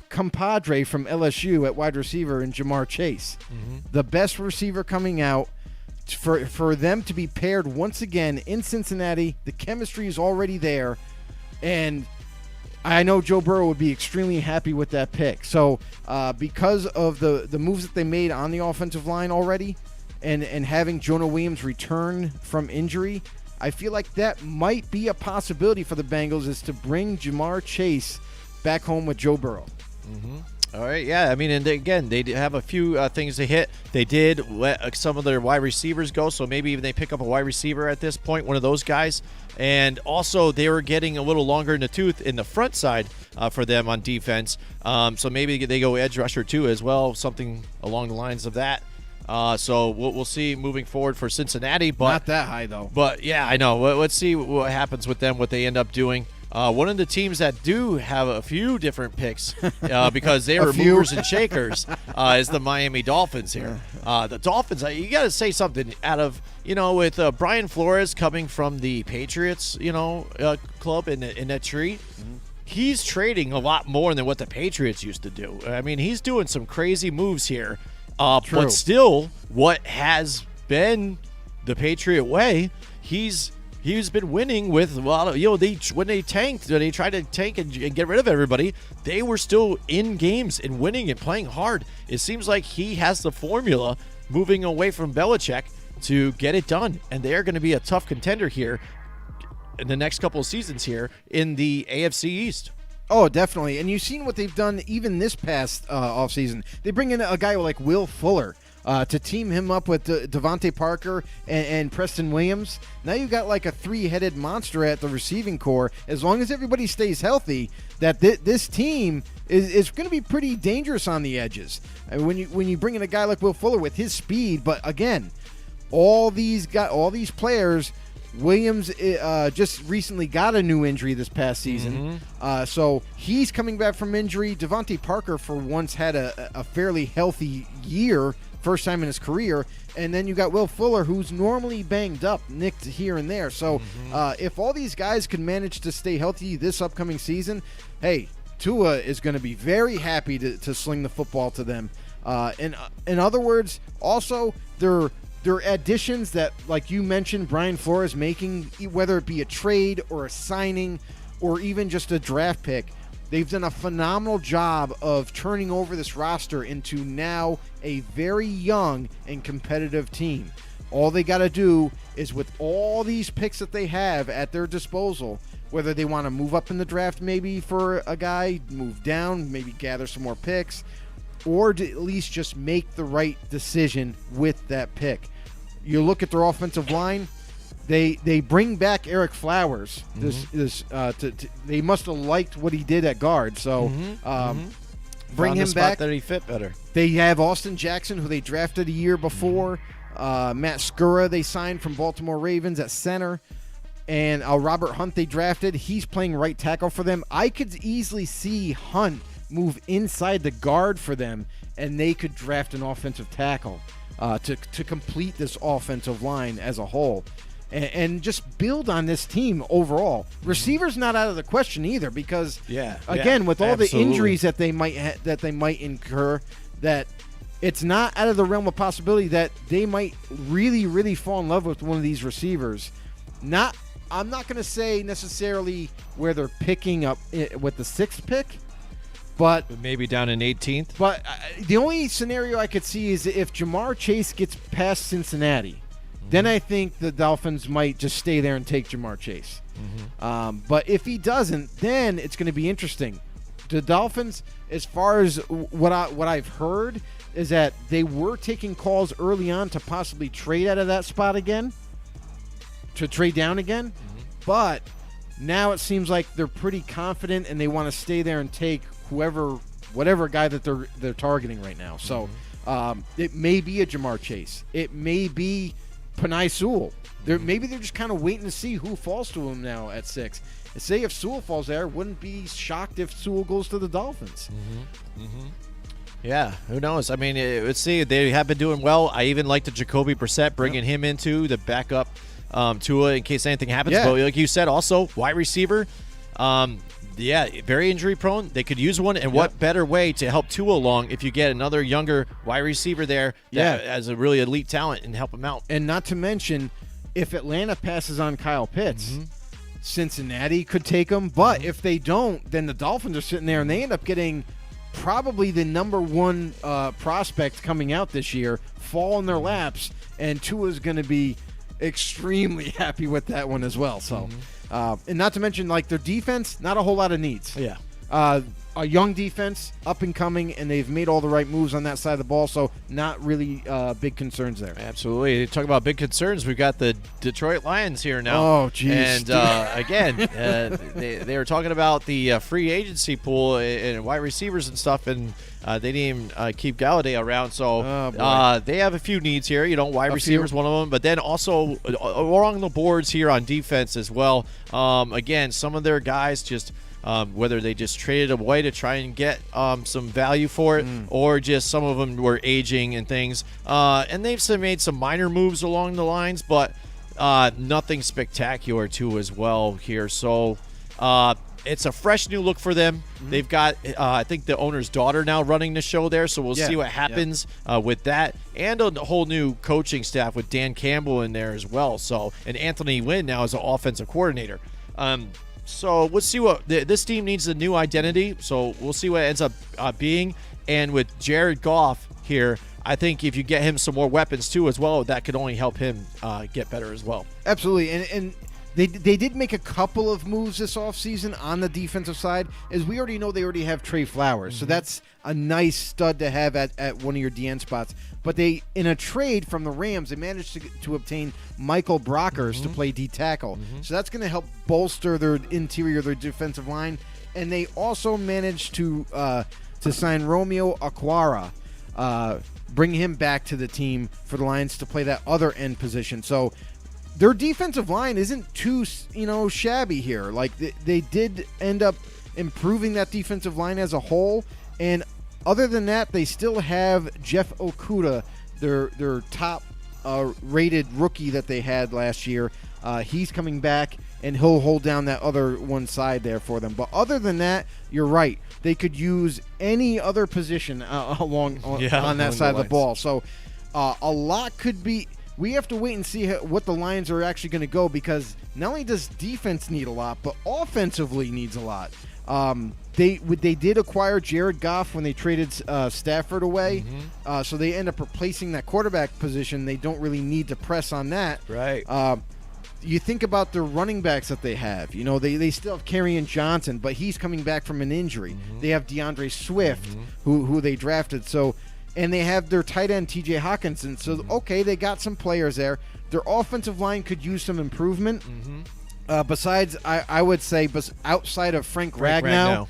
compadre from LSU at wide receiver in Jamar Chase. The best receiver coming out. For them to be paired once again in Cincinnati, the chemistry is already there, and I know Joe Burrow would be extremely happy with that pick. So because of the moves that they made on the offensive line already and having Jonah Williams return from injury, I feel like that might be a possibility for the Bengals, is to bring Jamar Chase back home with Joe Burrow. All right, yeah. I mean, and again, they have a few things to hit. They did let some of their wide receivers go, so maybe even they pick up a wide receiver at this point, one of those guys. And also, they were getting a little longer in the tooth in the front side for them on defense. So maybe they go edge rusher too as well, something along the lines of that. So we'll see moving forward for Cincinnati. But not that high, though. But, yeah, I know. Let's see what happens with them, what they end up doing. One of the teams that do have a few different picks because they were movers and shakers is the Miami Dolphins here. The Dolphins, you got to say something out of, with Brian Flores coming from the Patriots, club in that tree. He's trading a lot more than what the Patriots used to do. I mean, he's doing some crazy moves here. But still, what has been the Patriot way, he's been winning with, when they tried to tank and get rid of everybody, they were still in games and winning and playing hard. It seems like he has the formula moving away from Belichick to get it done. And they are going to be a tough contender here in the next couple of seasons here in the AFC East. Oh, definitely. And you've seen what they've done even this past offseason. They bring in a guy like Will Fuller to team him up with Devontae Parker and Preston Williams. Now you've got like a three-headed monster at the receiving core. As long as everybody stays healthy, that this team is going to be pretty dangerous on the edges. And when you bring in a guy like Will Fuller with his speed, but again, all these players. Williams just recently got a new injury this past season, so he's coming back from injury. Devontae Parker, for once, had a fairly healthy year, first time in his career, and then you got Will Fuller, who's normally banged up, nicked here and there. So if all these guys can manage to stay healthy this upcoming season, hey, Tua is going to be very happy to sling the football to them. In other words, also, they're additions that, like you mentioned, Brian Flores making, whether it be a trade or a signing or even just a draft pick, they've done a phenomenal job of turning over this roster into now a very young and competitive team. All they got to do is, with all these picks that they have at their disposal, whether they want to move up in the draft maybe for a guy, move down, maybe gather some more picks, or to at least just make the right decision with that pick. You look at their offensive line; they bring back Eric Flowers. They must have liked what he did at guard, so bring him back. That he fit better. They have Austin Jackson, who they drafted a year before. Matt Skura they signed from Baltimore Ravens at center, and Robert Hunt they drafted. He's playing right tackle for them. I could easily see Hunt move inside the guard for them, and they could draft an offensive tackle to complete this offensive line as a whole, and just build on this team overall. Receivers not out of the question either, because with all the injuries that they might incur, that it's not out of the realm of possibility that they might really, really fall in love with one of these receivers. I'm not going to say necessarily where they're picking up with the 6th pick, but maybe down in 18th. But the only scenario I could see is if Jamar Chase gets past Cincinnati, then I think the Dolphins might just stay there and take Jamar Chase. But if he doesn't, then it's going to be interesting. The Dolphins, as far as what I've heard, is that they were taking calls early on to possibly trade out of that spot again, to trade down again. But now it seems like they're pretty confident and they want to stay there and take whatever guy that they're targeting right now. So it may be a Jamar Chase. It may be Penei Sewell. Maybe they're just kind of waiting to see who falls to him now at 6. And say if Sewell falls there, wouldn't be shocked if Sewell goes to the Dolphins. Yeah, who knows? I mean, let's see. They have been doing well. I even like the Jacoby Brissett, bringing him into the backup Tua in case anything happens. But like you said, also wide receiver. Yeah, very injury prone. They could use one, and what better way to help Tua along if you get another younger wide receiver there that has a really elite talent and help him out. And not to mention, if Atlanta passes on Kyle Pitts, Cincinnati could take him. But if they don't, then the Dolphins are sitting there, and they end up getting probably the number one prospect coming out this year fall in their laps, and Tua's going to be extremely happy with that one as well. So, and not to mention, like, their defense, not a whole lot of needs. Yeah. A young defense, up and coming, and they've made all the right moves on that side of the ball, so not really big concerns there. Absolutely. Talk about big concerns. We've got the Detroit Lions here now. Oh, geez. And, again, they were talking about the free agency pool and wide receivers and stuff, and they didn't even keep Galladay around. So they have a few needs here. Wide receivers, one of them, but then also along the boards here on defense as well. Again, some of their guys just – whether they just traded away to try and get some value for it, or just some of them were aging and things. And they've made some minor moves along the lines, but nothing spectacular too as well here. So it's a fresh new look for them. They've got, I think, the owner's daughter now running the show there, so we'll see what happens with that. And a whole new coaching staff with Dan Campbell in there as well. So, and Anthony Lynn now as an offensive coordinator. So we'll see what this team needs, a new identity. So we'll see what it ends up being. And with Jared Goff here, I think if you get him some more weapons too as well, that could only help him get better as well. Absolutely. And they did make a couple of moves this offseason on the defensive side. As we already know, they already have Trey Flowers. So that's a nice stud to have at one of your DN spots. But they, in a trade from the Rams, they managed to obtain Michael Brockers to play D tackle. So that's going to help bolster their interior, their defensive line. And they also managed to sign Romeo Okwara, bring him back to the team for the Lions to play that other end position. So their defensive line isn't too, shabby here. Like, they did end up improving that defensive line as a whole. And other than that, they still have Jeff Okudah, their top rated rookie that they had last year. He's coming back, and he'll hold down that other one side there for them. But other than that, you're right. They could use any other position on that side of the ball. So a lot could be. We have to wait and see what the Lions are actually going to go, because not only does defense need a lot, but offensively needs a lot. They did acquire Jared Goff when they traded Stafford away, so they end up replacing that quarterback position. They don't really need to press on that. Right. You think about the running backs that they have. They still have Kerryon Johnson, but he's coming back from an injury. They have DeAndre Swift, who they drafted. So, and they have their tight end T.J. Hawkinson. So, okay, they got some players there. Their offensive line could use some improvement. Besides, I would say, outside of Frank Ragnow,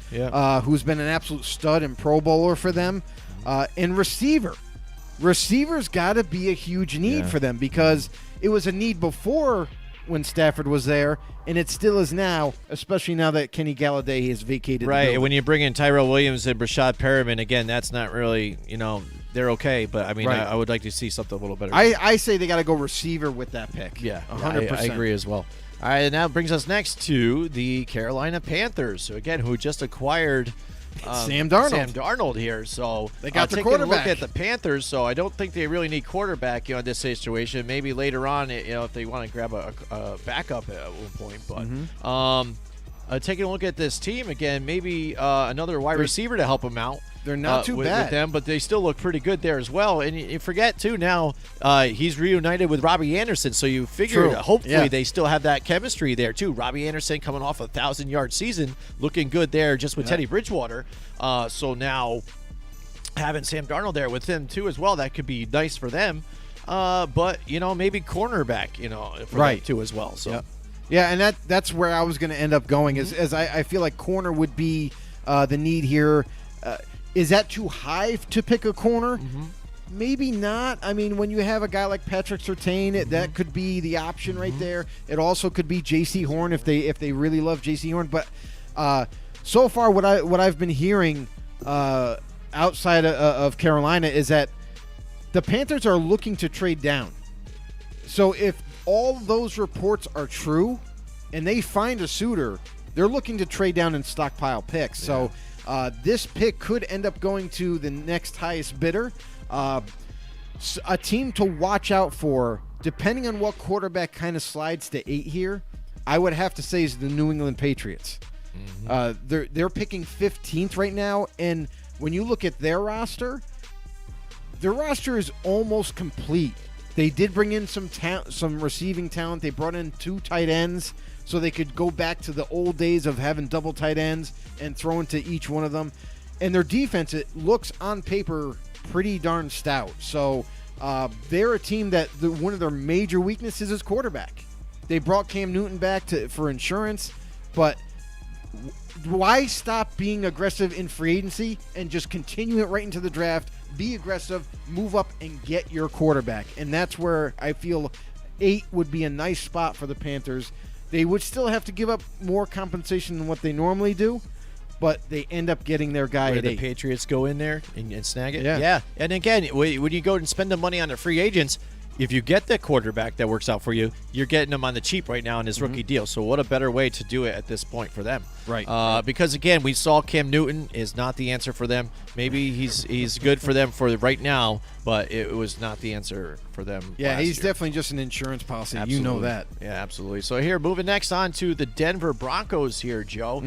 who's been an absolute stud and Pro Bowler for them, and receivers got to be a huge need for them, because it was a need before when Stafford was there, and it still is now, especially now that Kenny Galladay has vacated. Right, the and when you bring in Tyrell Williams and Brashad Perriman, again, that's not really, they're okay, but I mean, I would like to see something a little better. I say they got to go receiver with that pick. Yeah, 100%. I agree as well. All right, and that brings us next to the Carolina Panthers, so again, who just acquired Sam Darnold. Sam Darnold here. So they got the taking quarterback. a look at the Panthers, so I don't think they really need quarterback, in this situation. Maybe later on, if they want to grab a backup at one point. But taking a look at this team again, maybe another wide receiver to help them out. They're not too bad with them, but they still look pretty good there as well. And you forget too now, he's reunited with Robbie Anderson, so you figure hopefully they still have that chemistry there too. Robbie Anderson coming off a 1,000-yard season, looking good there just with Teddy Bridgewater. So now having Sam Darnold there with him too as well, that could be nice for them. But maybe cornerback, for them too as well. So yeah, and that's where I was going to end up going. As I feel like corner would be the need here. Is that too high to pick a corner? Maybe not. I mean, when you have a guy like Patrick Surtain, that could be the option right there. It also could be J.C. Horn if they really love J.C. Horn. But so far, what I've been hearing outside of Carolina is that the Panthers are looking to trade down. So if all those reports are true, and they find a suitor, they're looking to trade down and stockpile picks. Yeah. So this pick could end up going to the next highest bidder. A team to watch out for, depending on what quarterback kind of slides to 8 here, I would have to say is the New England Patriots. They're picking 15th right now, and when you look at their roster is almost complete. They did bring in some receiving talent. They brought in 2 tight ends so they could go back to the old days of having double tight ends and throw into each one of them. And their defense, it looks on paper pretty darn stout. So they're a team that one of their major weaknesses is quarterback. They brought Cam Newton back for insurance, but why stop being aggressive in free agency and just continue it right into the draft? Be aggressive, move up, and get your quarterback. And that's where I feel 8 would be a nice spot for the Panthers. They would still have to give up more compensation than what they normally do, but they end up getting their guy at 8. The Patriots go in there and snag it? Yeah. And again, when you go and spend the money on the free agents, if you get the quarterback that works out for you, you're getting him on the cheap right now in his rookie deal. So what a better way to do it at this point for them. Right. Because, again, we saw Cam Newton is not the answer for them. Maybe he's good for them for right now, but it was not the answer for them. Yeah, he's year. definitely just an insurance policy. Absolutely. You know that. Yeah, absolutely. So here, moving next on to the Denver Broncos here, Joe.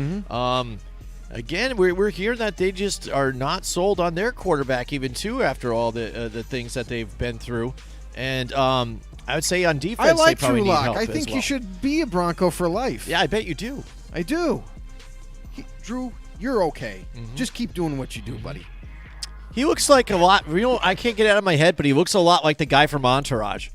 Again, we're hearing that they just are not sold on their quarterback even too after all the things that they've been through. And I would say on defense, I like they probably Drew need Lock. help I as think well. you should be a Bronco for life. Yeah, I bet you do. I do. Drew, you're okay. Just keep doing what you do, buddy. He looks like a lot. I can't get it out of my head, but he looks a lot like the guy from Entourage.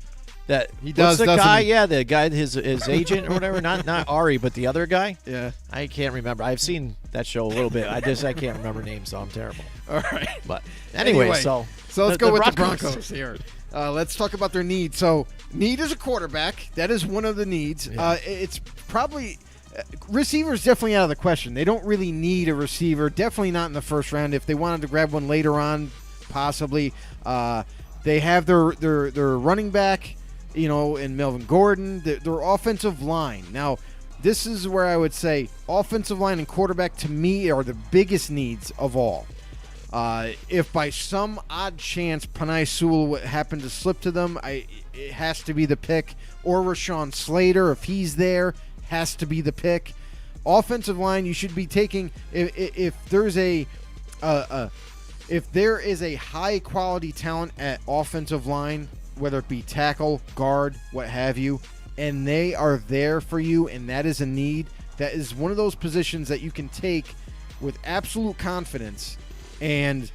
That he does. What's the doesn't guy? he? Yeah, the guy, his agent or whatever. Not Ari, but the other guy. Yeah, I can't remember. I've seen that show a little bit. I can't remember names, so I'm terrible. All right, but anyway, so let's go with the Broncos here. Let's talk about their needs. So, need is a quarterback. That is one of the needs. Yeah. It's probably receivers definitely out of the question. They don't really need a receiver. Definitely not in the first round. If they wanted to grab one later on, possibly. They have their running back, in Melvin Gordon. Their offensive line. Now, this is where I would say offensive line and quarterback to me are the biggest needs of all. If by some odd chance Penei Sewell happened to slip to them, it has to be the pick. Or Rashawn Slater, if he's there, has to be the pick. Offensive line, you should be taking if there's if there is a high quality talent at offensive line, whether it be tackle, guard, what have you, and they are there for you, and that is a need. That is one of those positions that you can take with absolute confidence. And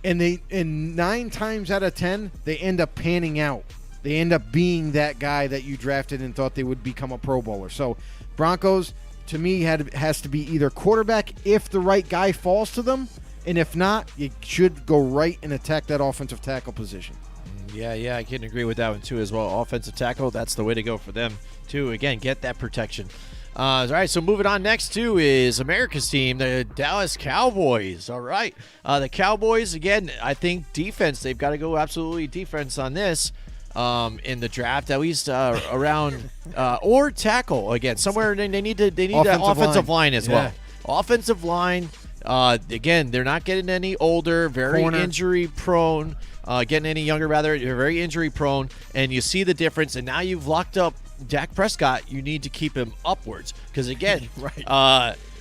9 times out of 10, they end up panning out. They end up being that guy that you drafted and thought they would become a Pro Bowler. So Broncos, to me, has to be either quarterback if the right guy falls to them, and if not, you should go right and attack that offensive tackle position. Yeah, I can agree with that one too as well. Offensive tackle, that's the way to go for them too. Again, get that protection. All right, so moving on next to is America's team, the Dallas Cowboys. All right, the Cowboys, again, I think defense, they've got to go absolutely defense on this in the draft, at least around or tackle again somewhere. They need that offensive line as well. Offensive line. Again, they're not getting any older, very injury prone. Getting any younger, rather. You're very injury prone, and you see the difference. And now you've locked up Dak Prescott. You need to keep him upwards because, again,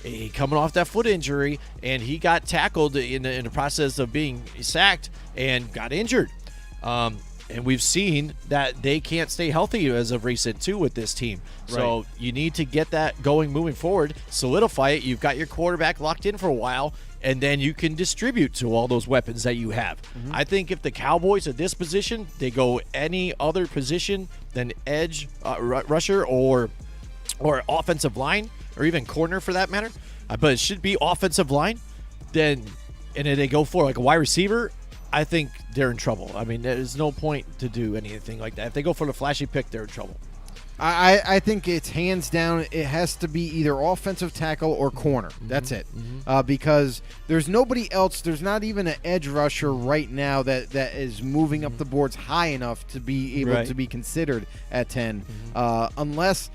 he coming off that foot injury, and he got tackled in the process of being sacked and got injured. And we've seen that they can't stay healthy as of recent, too, with this team. Right. So you need to get that going moving forward, solidify it. You've got your quarterback locked in for a while, and then you can distribute to all those weapons that you have. I think if the Cowboys at this position, they go any other position than edge rusher or offensive line or even corner for that matter, but it should be offensive line, and then they go for like a wide receiver, I think they're in trouble. I mean, there's no point to do anything like that. If they go for the flashy pick, they're in trouble. I think it's hands down. It has to be either offensive tackle or corner. That's it. Because there's nobody else. There's not even an edge rusher right now that is moving up the boards high enough to be able to be considered at 10. Unless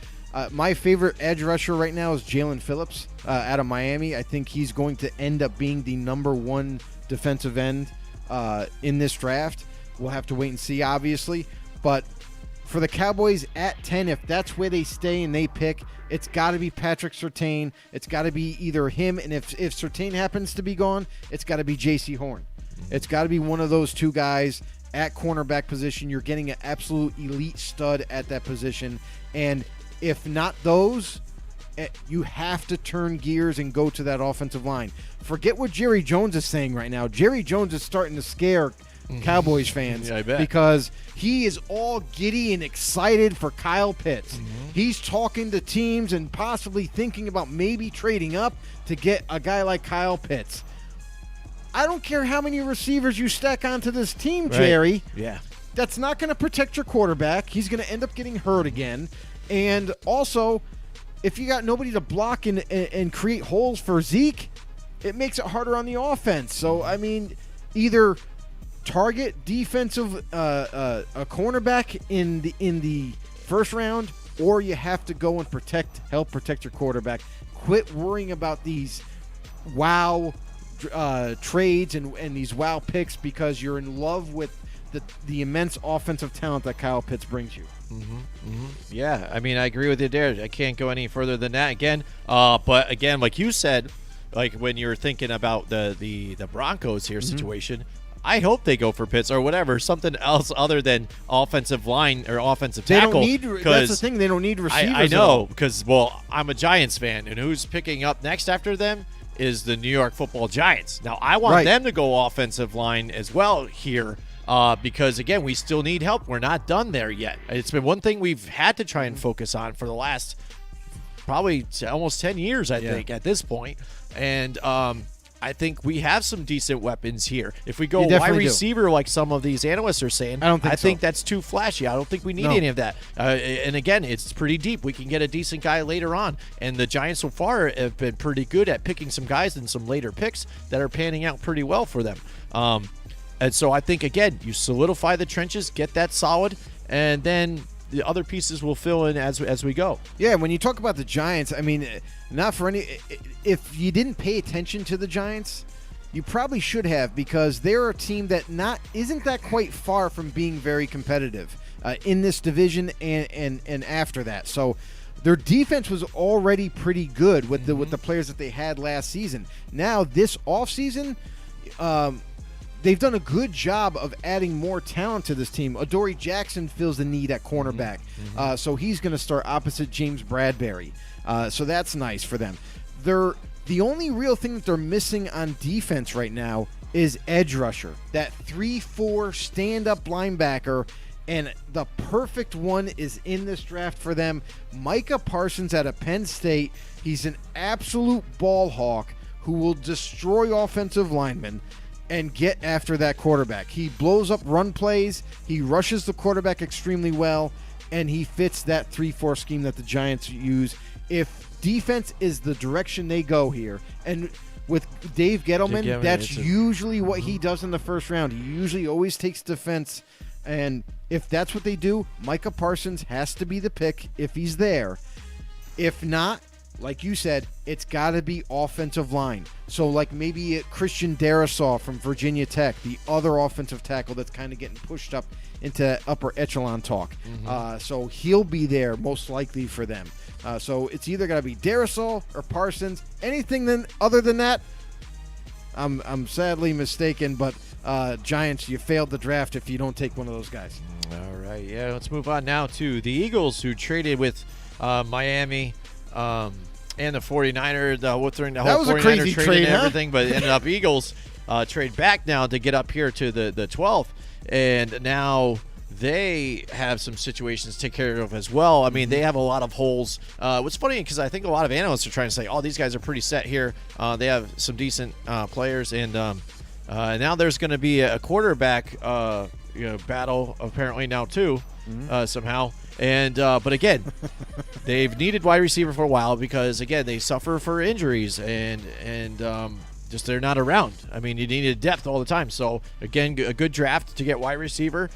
My favorite edge rusher right now is Jalen Phillips out of Miami. I think he's going to end up being the number one defensive end in this draft. We'll have to wait and see, obviously. But for the Cowboys at 10, if that's where they stay and they pick, it's got to be Patrick Surtain. It's got to be either him, and if Surtain happens to be gone, it's got to be J.C. Horn. It's got to be one of those two guys at cornerback position. You're getting an absolute elite stud at that position. And if not those, you have to turn gears and go to that offensive line. Forget what Jerry Jones is saying right now. Jerry Jones is starting to scare Cowboys fans because he is all giddy and excited for Kyle Pitts. He's talking to teams and possibly thinking about maybe trading up to get a guy like Kyle Pitts. I don't care how many receivers you stack onto this team, Jerry. Yeah. That's not going to protect your quarterback. He's going to end up getting hurt again. And also, if you got nobody to block and create holes for Zeke, it makes it harder on the offense. So, I mean, either target defensive a cornerback in the first round, or you have to go and help protect your quarterback. Quit worrying about these wow trades and these wow picks because you're in love with the immense offensive talent that Kyle Pitts brings you. Yeah, I mean, I agree with you there. I can't go any further than that again. But again, like you said, like when you're thinking about the Broncos here situation, I hope they go for Pitts or whatever, something else other than offensive line or offensive tackle. That's the thing. They don't need receivers. I know because, well, I'm a Giants fan, and who's picking up next after them is the New York Football Giants. Now, I want them to go offensive line as well here because, again, we still need help. We're not done there yet. It's been one thing we've had to try and focus on for the last probably almost 10 years, I think, at this point. And I think we have some decent weapons here. If we go wide receiver like some of these analysts are saying, I think that's too flashy. I don't think we need any of that. And again, it's pretty deep. We can get a decent guy later on. And the Giants so far have been pretty good at picking some guys in some later picks that are panning out pretty well for them. And so I think, again, you solidify the trenches, get that solid, and then the other pieces will fill in as we go. Yeah, when you talk about the Giants, I mean, not for any. If you didn't pay attention to the Giants, you probably should have, because they're a team that isn't that quite far from being very competitive in this division and after that. So their defense was already pretty good with the players that they had last season. Now this offseason, they've done a good job of adding more talent to this team. Adoree Jackson fills the need at cornerback, so he's going to start opposite James Bradbury. So that's nice for them. The only real thing that they're missing on defense right now is edge rusher, that 3-4 stand-up linebacker, and the perfect one is in this draft for them. Micah Parsons out of Penn State. He's an absolute ball hawk who will destroy offensive linemen and get after that quarterback. He blows up run plays, he rushes the quarterback extremely well, and he fits that 3-4 scheme that the Giants use. If defense is the direction they go here, and with Dave Gettleman, that's usually what he does in the first round. He usually always takes defense, and if that's what they do, Micah Parsons has to be the pick if he's there. If not, like you said, it's got to be offensive line. So like maybe Christian Darrisaw from Virginia Tech, the other offensive tackle that's kind of getting pushed up into upper echelon talk. So he'll be there most likely for them. So it's either got to be Darrisaw or Parsons. Anything other than that, I'm sadly mistaken, but Giants, you failed the draft if you don't take one of those guys. All right, yeah, let's move on now to the Eagles, who traded with Miami and the 49ers. The whole 49er trade and everything, but it ended up Eagles trade back now to get up here to the 12th, and now they have some situations to take care of as well. I mean, they have a lot of holes. What's funny, because I think a lot of analysts are trying to say, oh, these guys are pretty set here. They have some decent players, and now there's going to be a quarterback battle apparently now too, somehow. And but again, they've needed wide receiver for a while because, again, they suffer for injuries and just they're not around. I mean, you needed depth all the time. So, again, a good draft to get wide receiver.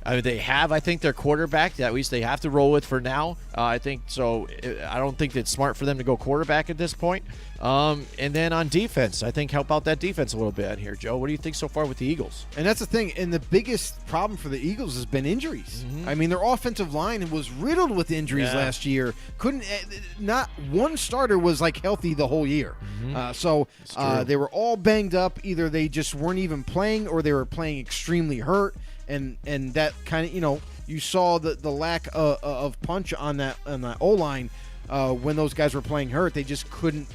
They have, I think, their quarterback that at least they have to roll with for now. I think so. I don't think it's smart for them to go quarterback at this point. And then on defense, I think help out that defense a little bit here, Joe. What do you think so far with the Eagles? And that's the thing. And the biggest problem for the Eagles has been injuries. I mean, their offensive line was riddled with injuries last year. Not one starter was like healthy the whole year. So they were all banged up. Either they just weren't even playing or they were playing extremely hurt. And that kind of, you saw the lack of punch on that O-line when those guys were playing hurt. They just couldn't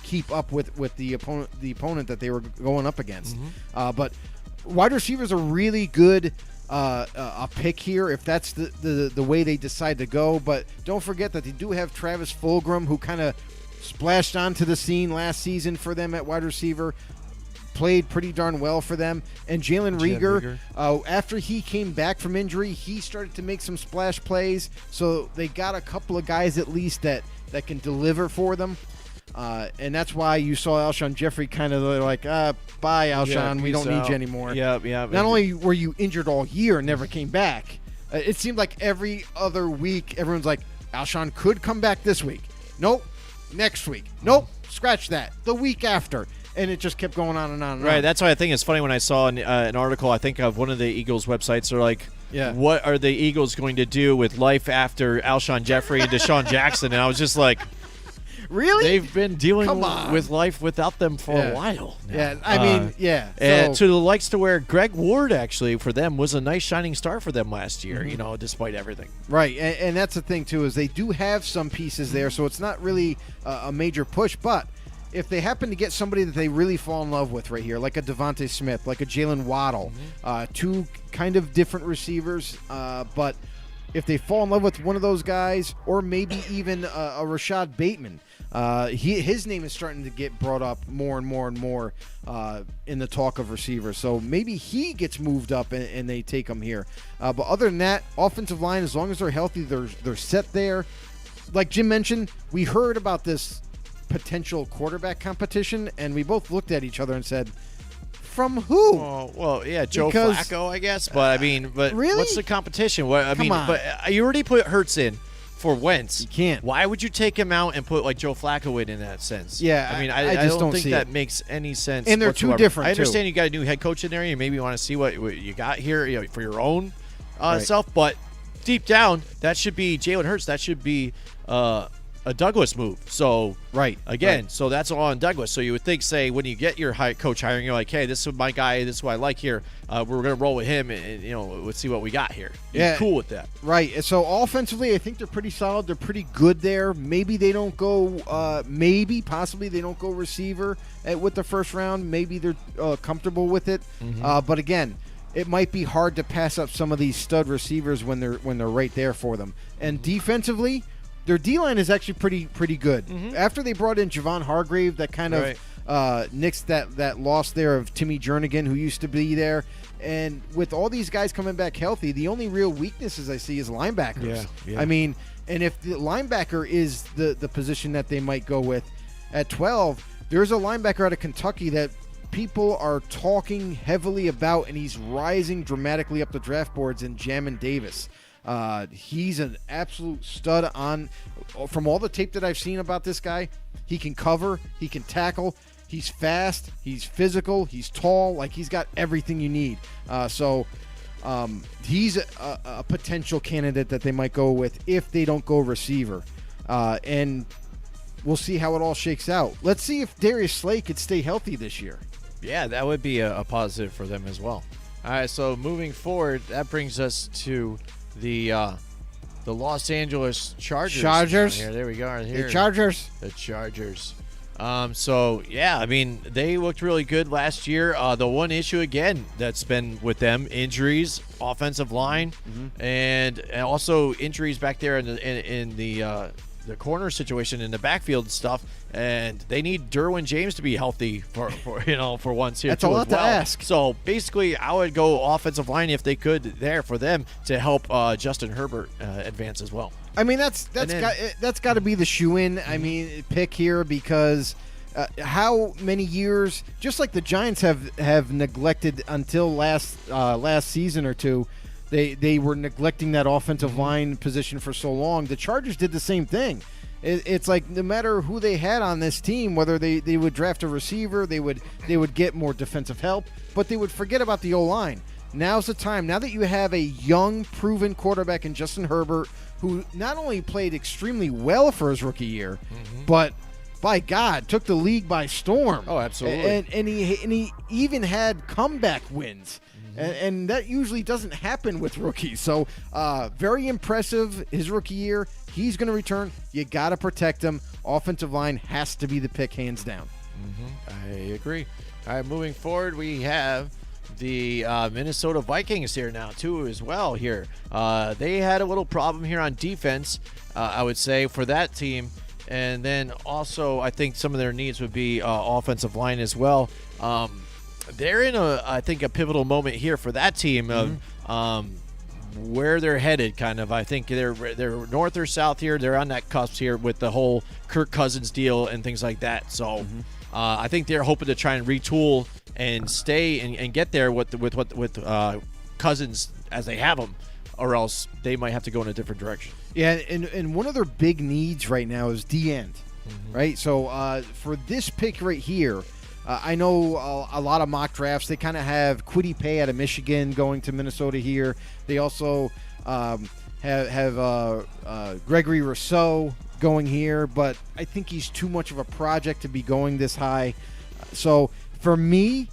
keep up with the opponent that they were going up against. But wide receivers are really good a pick here if that's the way they decide to go. But don't forget that they do have Travis Fulgham, who kind of splashed onto the scene last season for them at wide receiver. Played pretty darn well for them. And Jalen Reagor, after he came back from injury, he started to make some splash plays. So they got a couple of guys at least that can deliver for them. And that's why you saw Alshon Jeffrey kind of like, bye, Alshon, we don't need you anymore. Yeah. Not only were you injured all year and never came back, it seemed like every other week everyone's like, Alshon could come back this week. Nope. Next week. Nope. Scratch that. The week after. And it just kept going on and on and on. Right, that's why I think it's funny when I saw an article, I think, of one of the Eagles websites. They're like, what are the Eagles going to do with life after Alshon Jeffrey and Deshaun Jackson? And I was just like, really? They've been dealing with life without them for a while now. Yeah, I mean, And to the likes to where Greg Ward, actually, for them, was a nice shining star for them last year, despite everything. Right, and that's the thing, too, is they do have some pieces there, so it's not really a major push, but if they happen to get somebody that they really fall in love with right here, like a Devontae Smith, like a Jalen Waddle, two kind of different receivers, but if they fall in love with one of those guys, or maybe even a Rashad Bateman, his name is starting to get brought up more and more and more in the talk of receivers. So maybe he gets moved up and they take him here. But other than that, offensive line, as long as they're healthy, they're set there. Like Jim mentioned, we heard about this potential quarterback competition, and we both looked at each other and said, from who? Well, yeah, Joe Flacco, I guess. But really? What's the competition? Come on. But you already put Hurts in for Wentz. You can't. Why would you take him out and put like Joe Flacco in that sense? Yeah, I just don't think that makes any sense. And they're whatsoever. too different. I understand you got a new head coach in there. You maybe want to see what you got here, for your own self. But deep down, that should be Jalen Hurts. That should be a Douglas move. So so that's all on Douglas. So you would think, say, when you get your coach hiring, you're like, hey, this is my guy. This is what I like here. We're going to roll with him, and let's see what we got here. You're cool with that, right? So offensively, I think they're pretty solid. They're pretty good there. Maybe they don't go. Possibly they don't go receiver with the first round. Maybe they're comfortable with it. But again, it might be hard to pass up some of these stud receivers when they're right there for them. And defensively, their D-line is actually pretty good. After they brought in Javon Hargrave, that kind of nixed that loss there of Timmy Jernigan, who used to be there. And with all these guys coming back healthy, the only real weaknesses I see is linebackers. I mean, and if the linebacker is the position that they might go with at 12, there's a linebacker out of Kentucky that people are talking heavily about, and he's rising dramatically up the draft boards in Jamin Davis. He's an absolute stud from all the tape that I've seen about this guy. He can cover, he can tackle, he's fast, he's physical, he's tall, like he's got everything you need. So he's a potential candidate that they might go with if they don't go receiver. And we'll see how it all shakes out. Let's see if Darius Slay could stay healthy this year. Yeah, that would be a positive for them as well. All right, so moving forward, that brings us to the Los Angeles Chargers. Here, there we go. Right here. The Chargers. So yeah, I mean, they looked really good last year. The one issue again that's been with them: injuries, offensive line, and also injuries back there in the corner situation in the backfield stuff. And they need Derwin James to be healthy for once here. That's a lot to ask. So basically, I would go offensive line if they could there for them to help Justin Herbert advance as well. I mean, that's got to be the shoe-in. I mean, pick here because how many years? Just like the Giants have neglected until last season or two, They were neglecting that offensive line position for so long. The Chargers did the same thing. It's like no matter who they had on this team, whether they would draft a receiver, they would get more defensive help, but they would forget about the O-line. Now's the time. Now that you have a young, proven quarterback in Justin Herbert, who not only played extremely well for his rookie year, but by God, took the league by storm. Oh, absolutely. And he even had comeback wins. And that usually doesn't happen with rookies. So very impressive his rookie year. He's going to return. You got to protect him. Offensive line has to be the pick, hands down. I agree. All right, moving forward, we have the Minnesota Vikings here now, too, as well here. They had a little problem here on defense, I would say, for that team. And then also I think some of their needs would be offensive line as well. They're in I think a pivotal moment here for that team of where they're headed. Kind of, I think they're north or south here. They're on that cusp here with the whole Kirk Cousins deal and things like that. So I think they're hoping to try and retool and stay and get there with Cousins as they have him, or else they might have to go in a different direction. Yeah, and one of their big needs right now is D-end, right? So for this pick right here, I know a lot of mock drafts, they kind of have Kwity Paye out of Michigan going to Minnesota here. They also have Gregory Rousseau going here, but I think he's too much of a project to be going this high. So for me,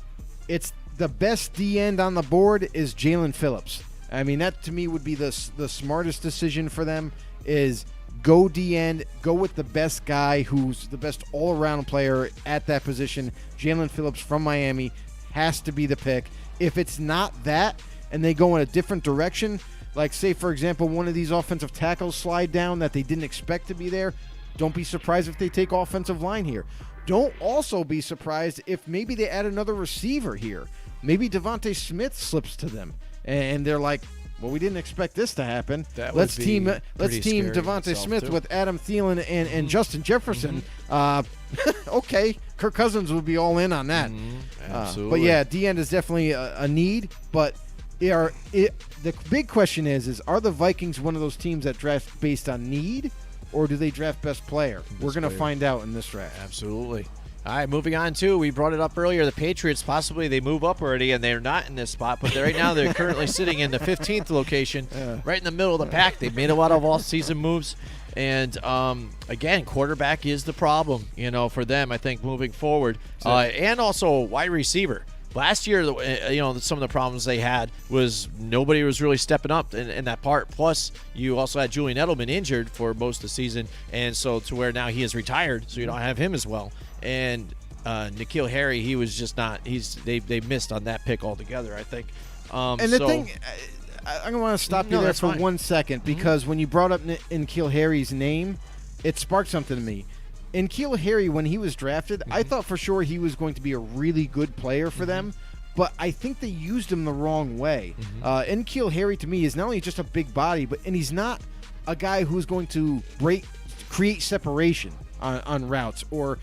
it's the best D-end on the board is Jalen Phillips. I mean, that to me would be the smartest decision for them is go D-end, go with the best guy who's the best all-around player at that position. Jalen Phillips from Miami has to be the pick. If it's not that and they go in a different direction, like say, for example, one of these offensive tackles slide down that they didn't expect to be there, don't be surprised if they take offensive line here. Don't also be surprised if maybe they add another receiver here. Maybe Devontae Smith slips to them, and they're like, well, we didn't expect this to happen. Let's team Devontae Smith too, with Adam Thielen and Justin Jefferson. Okay, Kirk Cousins would be all in on that. Absolutely. But yeah, D-end is definitely a need. But the big question is are the Vikings one of those teams that draft based on need, or do they draft best player? We're going to find out in this draft. Absolutely. All right, moving on to, we brought it up earlier, the Patriots, possibly they move up already, and they're not in this spot, but right now they're currently sitting in the 15th location, right in the middle of the pack. They've made a lot of all-season moves, and again, quarterback is the problem, for them, I think, moving forward, and also wide receiver. Last year, some of the problems they had was nobody was really stepping up in that part. Plus, you also had Julian Edelman injured for most of the season, and so to where now he is retired, so you don't have him as well. And N'Keal Harry, he was just not. They missed on that pick altogether, I think. And the thing, I want to stop you there for 1 second because when you brought up N'Keal Harry's name, it sparked something to me. N'Keal Harry, when he was drafted, I thought for sure he was going to be a really good player for them, but I think they used him the wrong way. N'Keal Harry, to me, is not only just a big body, and he's not a guy who's going to create separation on routes, or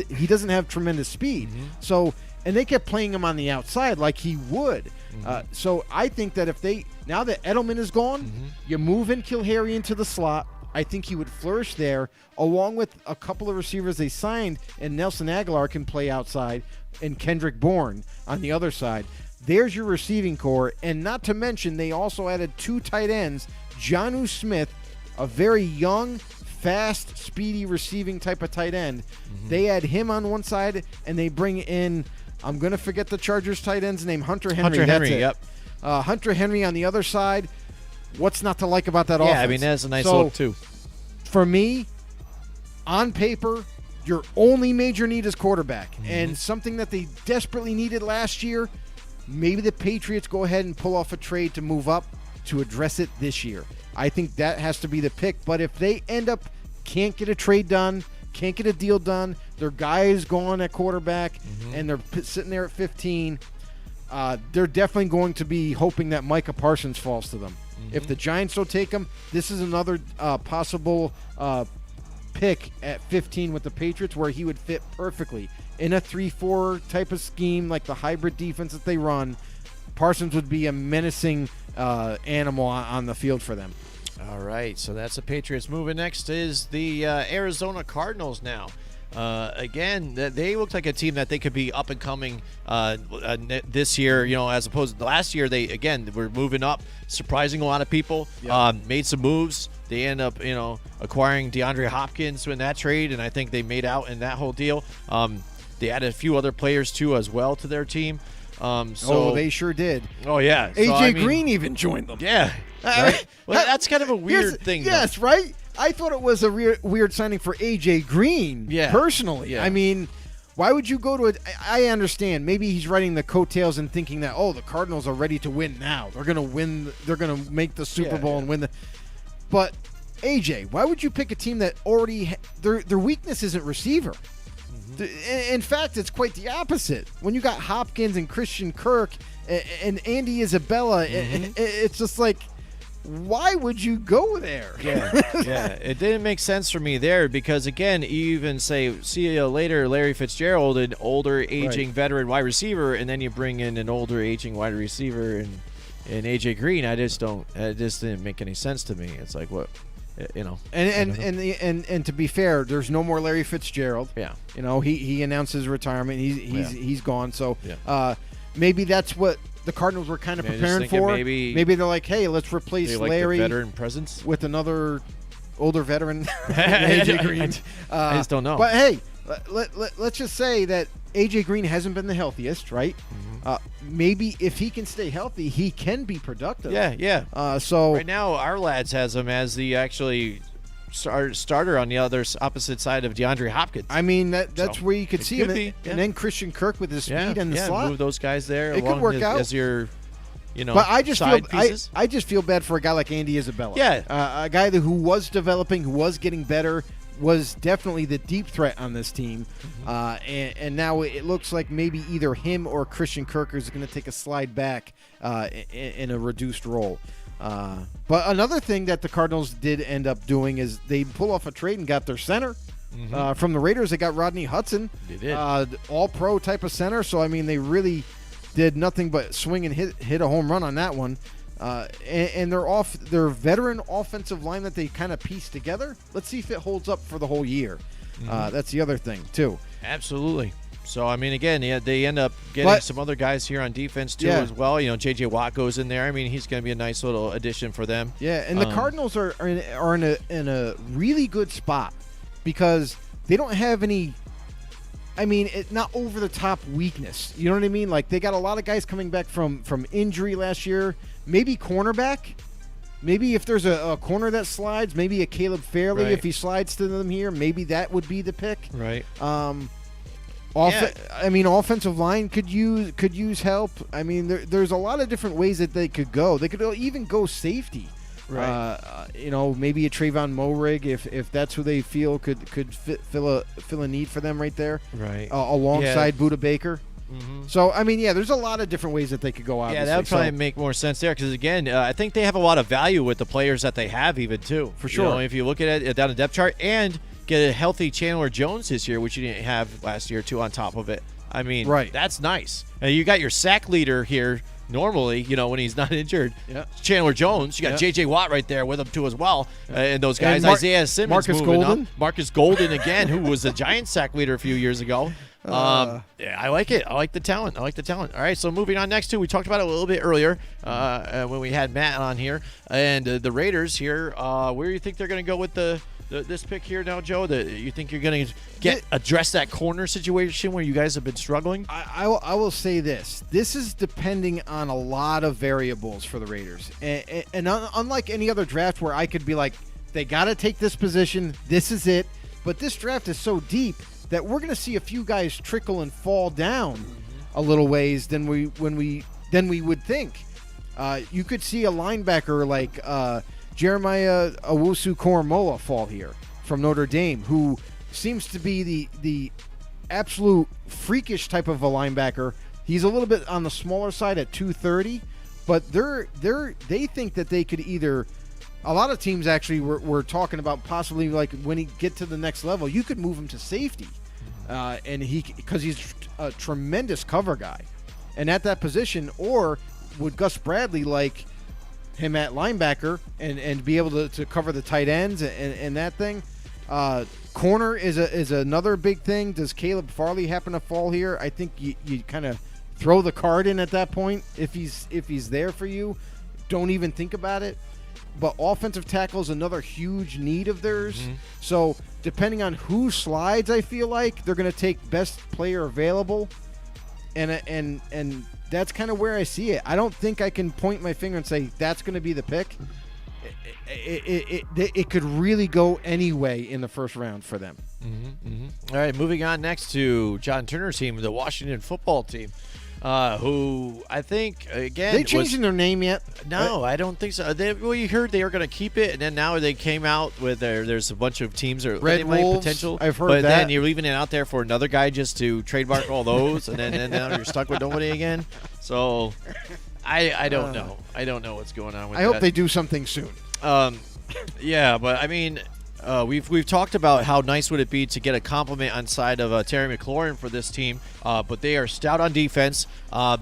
he doesn't have tremendous speed. So, and they kept playing him on the outside like he would. So I think that now that Edelman is gone, you move N'Keal Harry into the slot. I think he would flourish there, along with a couple of receivers they signed, and Nelson Aguilar can play outside, and Kendrick Bourne on the other side. There's your receiving core, and not to mention they also added 2 tight ends, Jonnu Smith, a very young, fast, speedy receiving type of tight end. They add him on one side, and they bring in, I'm going to forget the Chargers tight end's name, Hunter Henry. Hunter Henry on the other side. What's not to like about that offense? Yeah, I mean, that's a nice look, too. For me, on paper, your only major need is quarterback. And something that they desperately needed last year, maybe the Patriots go ahead and pull off a trade to move up to address it this year. I think that has to be the pick. But if they end up can't get a trade done, can't get a deal done, their guy is gone at quarterback, and they're sitting there at 15, they're definitely going to be hoping that Micah Parsons falls to them. If the Giants don't take him, this is another possible pick at 15 with the Patriots where he would fit perfectly in a 3-4 type of scheme, like the hybrid defense that they run. Parsons would be a menacing animal on the field for them. All right, so that's the Patriots. Moving next is the Arizona Cardinals now. Again, they look like a team that they could be up and coming this year, as opposed to last year. They, again, were moving up, surprising a lot of people, made some moves. They end up, acquiring DeAndre Hopkins in that trade, and I think they made out in that whole deal. They added a few other players, too, as well to their team. They sure did. Oh, yeah. A.J. Green even joined them. Yeah. Right? Well, that's kind of a weird thing. Yes, though. Right? I thought it was a weird signing for A.J. Green, personally. Yeah. I mean, why would you go to it? I understand. Maybe he's riding the coattails and thinking that, the Cardinals are ready to win now. They're going to win. They're going to make the Super Bowl and win the. But, A.J., why would you pick a team that already their weakness isn't receiver? In fact, it's quite the opposite. When you got Hopkins and Christian Kirk and Andy Isabella, it's just like, why would you go there? Yeah, it didn't make sense for me there because, again, you even say, see you later, Larry Fitzgerald, an older, aging veteran wide receiver, and then you bring in an older, aging wide receiver and A.J. Green. It just didn't make any sense to me. It's like, what? And to be fair, there's no more Larry Fitzgerald. Yeah. He announced his retirement. He's gone. So maybe that's what the Cardinals were kind of preparing for. Maybe they're like, hey, let's replace Larry the veteran presence with another older veteran, AJ Green. I just don't know. But hey, let's just say that AJ Green hasn't been the healthiest, right? Maybe if he can stay healthy, he can be productive. Yeah. So right now, our lads has him as the actually starter on the opposite side of DeAndre Hopkins. I mean, that's where you could see him. And then Christian Kirk with his speed and the slot. Move those guys there. It could work out as your, But I just side pieces. I just feel bad for a guy like Andy Isabella. Yeah, a guy who was developing, who was getting better, was definitely the deep threat on this team, and now it looks like maybe either him or Christian Kirk is going to take a slide back in a reduced role. But another thing that the Cardinals did end up doing is they pull off a trade and got their center. From the Raiders, they got Rodney Hudson. They did. All-pro type of center. So, I mean, they really did nothing but swing and hit a home run on that one. And their veteran offensive line that they kind of pieced together. Let's see if it holds up for the whole year. That's the other thing, too. Absolutely. So, I mean, again, they end up getting some other guys here on defense, too, as well. J.J. Watt goes in there. I mean, he's going to be a nice little addition for them. Yeah, and the Cardinals are in a really good spot because they don't have any, not over-the-top weakness. You know what I mean? Like, they got a lot of guys coming back from injury last year. Maybe cornerback. Maybe if there's a corner that slides, maybe a Caleb Fairley, if he slides to them here, maybe that would be the pick. Right. Offensive line could use help. I mean, there's a lot of different ways that they could go. They could even go safety. Right. Maybe a Trayvon Moehrig if that's who they feel could fill a need for them right there. Right. Alongside Budda Baker. So, there's a lot of different ways that they could go, obviously. Yeah, that would probably make more sense there because, again, I think they have a lot of value with the players that they have even, too. For sure. If you look at it down the depth chart and get a healthy Chandler Jones this year, which you didn't have last year, too, on top of it. I mean, that's nice. And you got your sack leader here normally, when he's not injured. Yeah. Chandler Jones. You got J.J. Watt right there with him, too, as well. And those guys, Isaiah Simmons Marcus moving Golden. up. Marcus Golden, again, who was the Giants sack leader a few years ago. I like it. I like the talent. All right, so moving on next to, we talked about it a little bit earlier when we had Matt on here. And the Raiders here, where do you think they're going to go with this pick here now, Joe? You think you're going to address that corner situation where you guys have been struggling? I will say this. This is depending on a lot of variables for the Raiders. And unlike any other draft where I could be like, they got to take this position, this is it. But this draft is so deep that we're going to see a few guys trickle and fall down a little ways than we would think. You could see a linebacker like Jeremiah Owusu-Koramoah fall here from Notre Dame, who seems to be the absolute freakish type of a linebacker. He's a little bit on the smaller side at 230, but they think that they could either. A lot of teams actually were talking about possibly like when he get to the next level, you could move him to safety, and because he's a tremendous cover guy, and at that position, or would Gus Bradley like him at linebacker and be able to cover the tight ends and that thing. Corner is another big thing. Does Caleb Farley happen to fall here? I think you kind of throw the card in at that point. If he's there for you, don't even think about it. But offensive tackle is another huge need of theirs. Mm-hmm. So depending on who slides, I feel like they're going to take best player available, and that's kind of where I see it. I don't think I can point my finger and say that's going to be the pick. It could really go any way in the first round for them. Mm-hmm, mm-hmm. All right, moving on next to John Turner's team, the Washington football team. Who I think, again... They changing their name yet? No, I don't think so. You heard they were going to keep it, and then now they came out with there's a bunch of teams that Red Wolves, potential. I've heard but that. Then you're leaving it out there for another guy just to trademark all those, and then now you're stuck with nobody again. So I don't know. I don't know what's going on with that. I hope they do something soon. Yeah, but I mean... We've talked about how nice would it be to get a compliment on side of Terry McLaurin for this team, but they are stout on defense.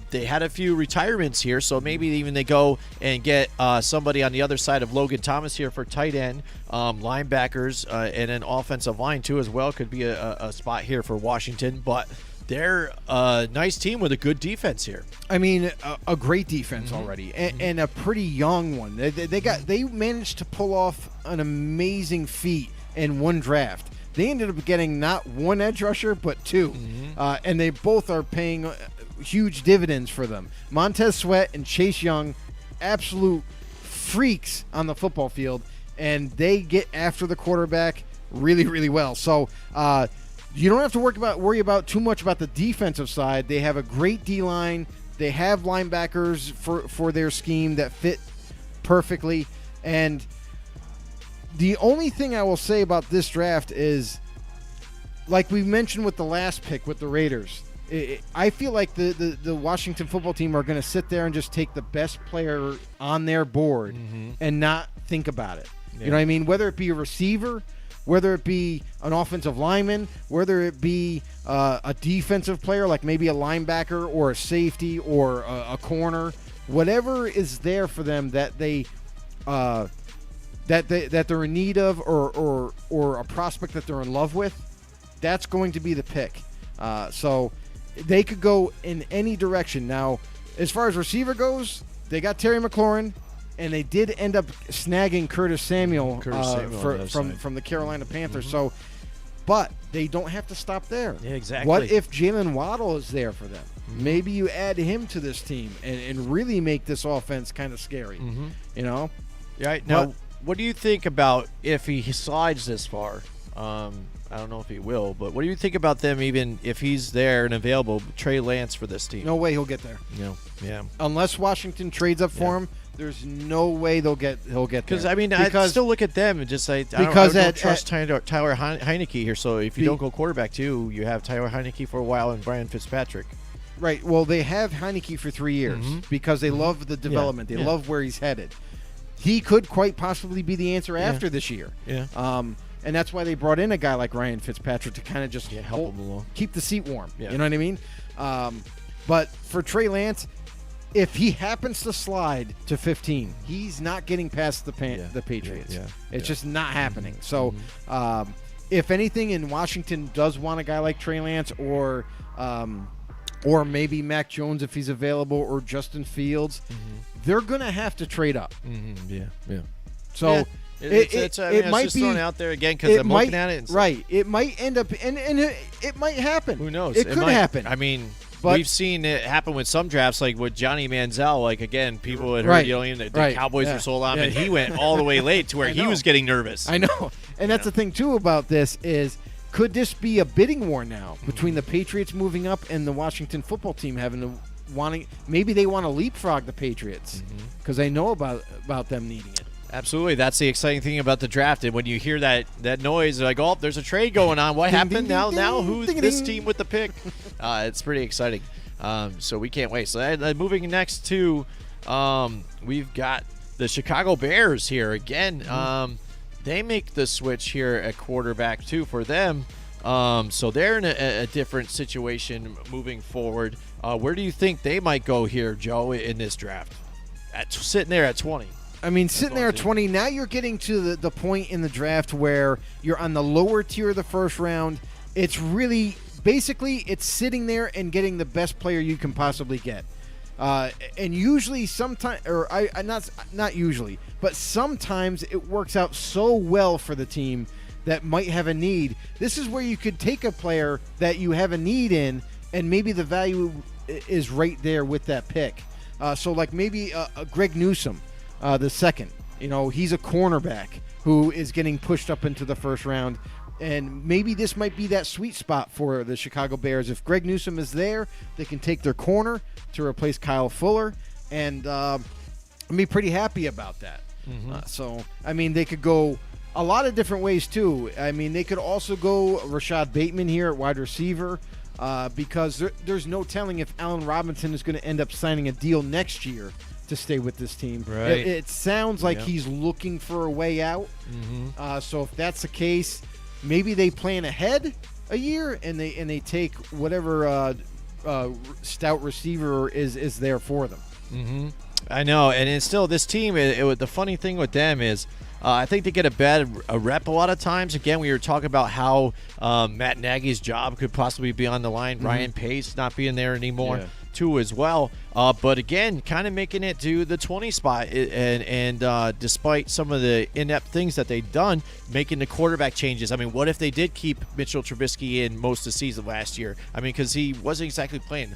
They had a few retirements here, so maybe even they go and get somebody on the other side of Logan Thomas here for tight end, linebackers, and an offensive line too as well. Could be a spot here for Washington, but they're a nice team with a good defense here. I mean, a great defense already, and a pretty young one. They managed to pull off an amazing feat in one draft. They ended up getting not one edge rusher, but two, and they both are paying huge dividends for them. Montez Sweat and Chase Young, absolute freaks on the football field, and they get after the quarterback really, really well. So. You don't have to worry about too much about the defensive side. They have a great D-line. They have linebackers for their scheme that fit perfectly. And the only thing I will say about this draft is, like we mentioned with the last pick with the Raiders, I feel like the Washington football team are going to sit there and just take the best player on their board and not think about it. Yeah. You know what I mean? Whether it be a receiver, whether it be an offensive lineman, whether it be a defensive player like maybe a linebacker or a safety or a corner, whatever is there for them that they're in need of or a prospect that they're in love with, that's going to be the pick. So they could go in any direction. Now, as far as receiver goes, they got Terry McLaurin. And they did end up snagging Curtis Samuel, from the Carolina Panthers. So, but they don't have to stop there. Yeah, exactly. What if Jalen Waddle is there for them? Maybe you add him to this team and really make this offense kind of scary. You know? Right. Now, what do you think about if he slides this far? I don't know if he will, but what do you think about them even if he's there and available, Trey Lance for this team? No way he'll get there. No. Yeah. Unless Washington trades up for him, there's no way he'll get there. Because I mean, I still look at them and just say, I don't trust Tyler Heineke here. So if you don't go quarterback too, you have Tyler Heineke for a while and Brian Fitzpatrick. Right. Well, they have Heineke for 3 years because they love the development. They love where he's headed. He could quite possibly be the answer after this year. Yeah. And that's why they brought in a guy like Ryan Fitzpatrick to kind of just help him along, keep the seat warm. Yeah. You know what I mean? But for Trey Lance, if he happens to slide to 15, he's not getting past the Patriots. It's just not happening. So if anything, in Washington does want a guy like Trey Lance or maybe Mac Jones if he's available or Justin Fields, they're going to have to trade up. Yeah. So it might just be thrown out there again because I'm looking at it. Right. It might end up, and it might happen. Who knows? It could happen. I mean, we've seen it happen with some drafts, like with Johnny Manziel. Like, again, people had heard the Cowboys were sold on, and he went all the way late to where he was getting nervous. I know. And that's the thing, too, about this is, could this be a bidding war now between the Patriots moving up and the Washington football team maybe they want to leapfrog the Patriots because they know about them needing it. Absolutely. That's the exciting thing about the draft. And when you hear that noise, like, oh, there's a trade going on. What happened? Now who's this team with the pick? It's pretty exciting. So we can't wait. So moving next to, we've got the Chicago Bears here. Again, they make the switch here at quarterback, too, for them. So they're in a different situation moving forward. Where do you think they might go here, Joe, in this draft? Sitting there at 20. I mean, sitting there at 20, now you're getting to the point in the draft where you're on the lower tier of the first round. It's really, basically, it's sitting there and getting the best player you can possibly get. And usually, sometimes, or not usually, but sometimes it works out so well for the team that might have a need. This is where you could take a player that you have a need in, and maybe the value is right there with that pick. So, like maybe a Greg Newsome, the second. He's a cornerback who is getting pushed up into the first round. And maybe this might be that sweet spot for the Chicago Bears. If Greg Newsome is there, they can take their corner to replace Kyle Fuller. And I'd be pretty happy about that. So, I mean, they could go a lot of different ways, too. I mean, they could also go Rashad Bateman here at wide receiver because there's no telling if Allen Robinson is going to end up signing a deal next year to stay with this team. Right. It sounds like he's looking for a way out. So if that's the case, maybe they plan ahead a year and they take whatever stout receiver is there for them. I know, and it's still this team. The funny thing with them is, I think they get a rep a lot of times. Again, we were talking about how Matt Nagy's job could possibly be on the line. Ryan Pace not being there anymore, too, as well. But again, kind of making it to the 20 spot, and despite some of the in-depth things that they've done, making the quarterback changes. I mean, what if they did keep Mitchell Trubisky in most of the season last year? I mean, because he wasn't exactly playing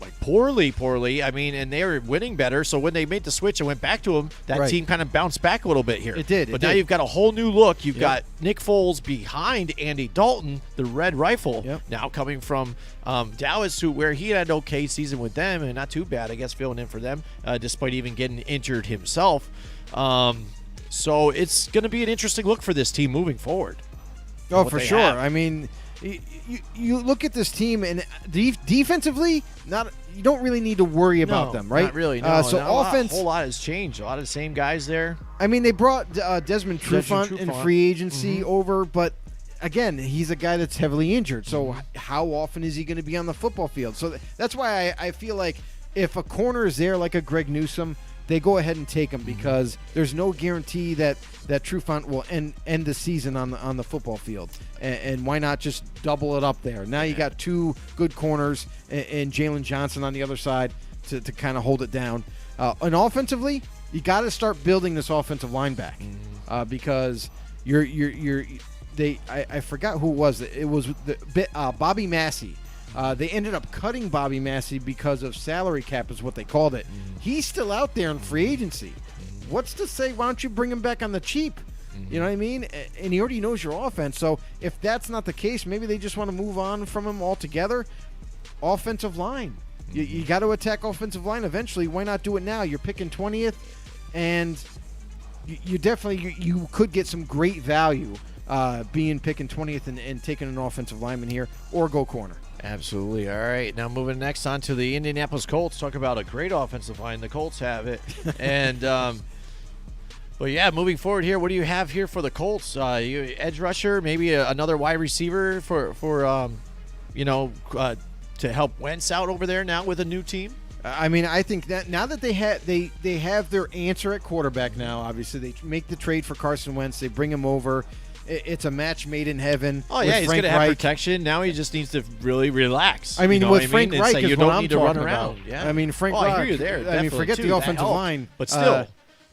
like poorly. I mean, and they were winning better. So when they made the switch and went back to him, that team kind of bounced back a little bit here. It did. But now you've got a whole new look. You've got Nick Foles behind Andy Dalton, the Red Rifle, now coming from Dallas, where he had an okay season with them and not too bad, I guess, filling in for them, despite even getting injured himself. So it's going to be an interesting look for this team moving forward. Oh, for sure. I mean, you look at this team, and defensively, you don't really need to worry about them, right? Not really. No. So offense, a whole lot has changed. A lot of the same guys there. I mean, they brought Desmond Trufant in free agency over, but again, he's a guy that's heavily injured. So how often is he going to be on the football field? So that's why I feel like if a corner is there, like a Greg Newsome, they go ahead and take him because there's no guarantee that Trufant will end the season on the football field. And why not just double it up there? Now you got two good corners and Jalen Johnson on the other side to kind of hold it down. And offensively, you got to start building this offensive line back because I forgot who it was. It was Bobby Massey. They ended up cutting Bobby Massey because of salary cap is what they called it. He's still out there in free agency. What's to say, why don't you bring him back on the cheap? You know what I mean? And he already knows your offense. So if that's not the case, maybe they just want to move on from him altogether. Offensive line. You got to attack offensive line eventually. Why not do it now? You're picking 20th, and you definitely you could get some great value picking 20th and taking an offensive lineman here or go corner. Absolutely. All right. Now moving next on to the Indianapolis Colts. Talk about a great offensive line. The Colts have it. And, well, yeah, moving forward here, what do you have here for the Colts? Edge rusher, maybe another wide receiver for to help Wentz out over there now with a new team? I mean, I think that now that they have their answer at quarterback now, obviously they make the trade for Carson Wentz. They bring him over. It's a match made in heaven. Oh, yeah, he's going to have protection. Now he just needs to really relax. I mean, with Frank Reich is what I'm talking about. Yeah. I mean, Frank Reich. I hear you there. I mean, forget the offensive line. But still,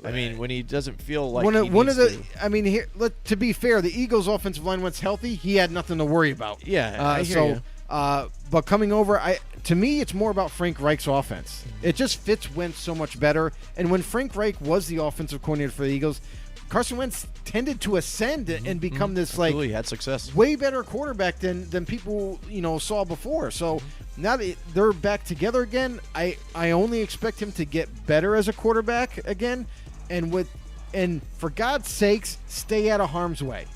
I mean, when he doesn't feel like I mean, here, to be fair, the Eagles' offensive line was healthy. He had nothing to worry about. Yeah, I hear you. But coming over, to me, it's more about Frank Reich's offense. It just fits Wentz so much better. And when Frank Reich was the offensive coordinator for the Eagles, Carson Wentz tended to ascend and become this really had success, way better quarterback than people saw before. So now that they're back together again, I only expect him to get better as a quarterback again, and for God's sakes, stay out of harm's way.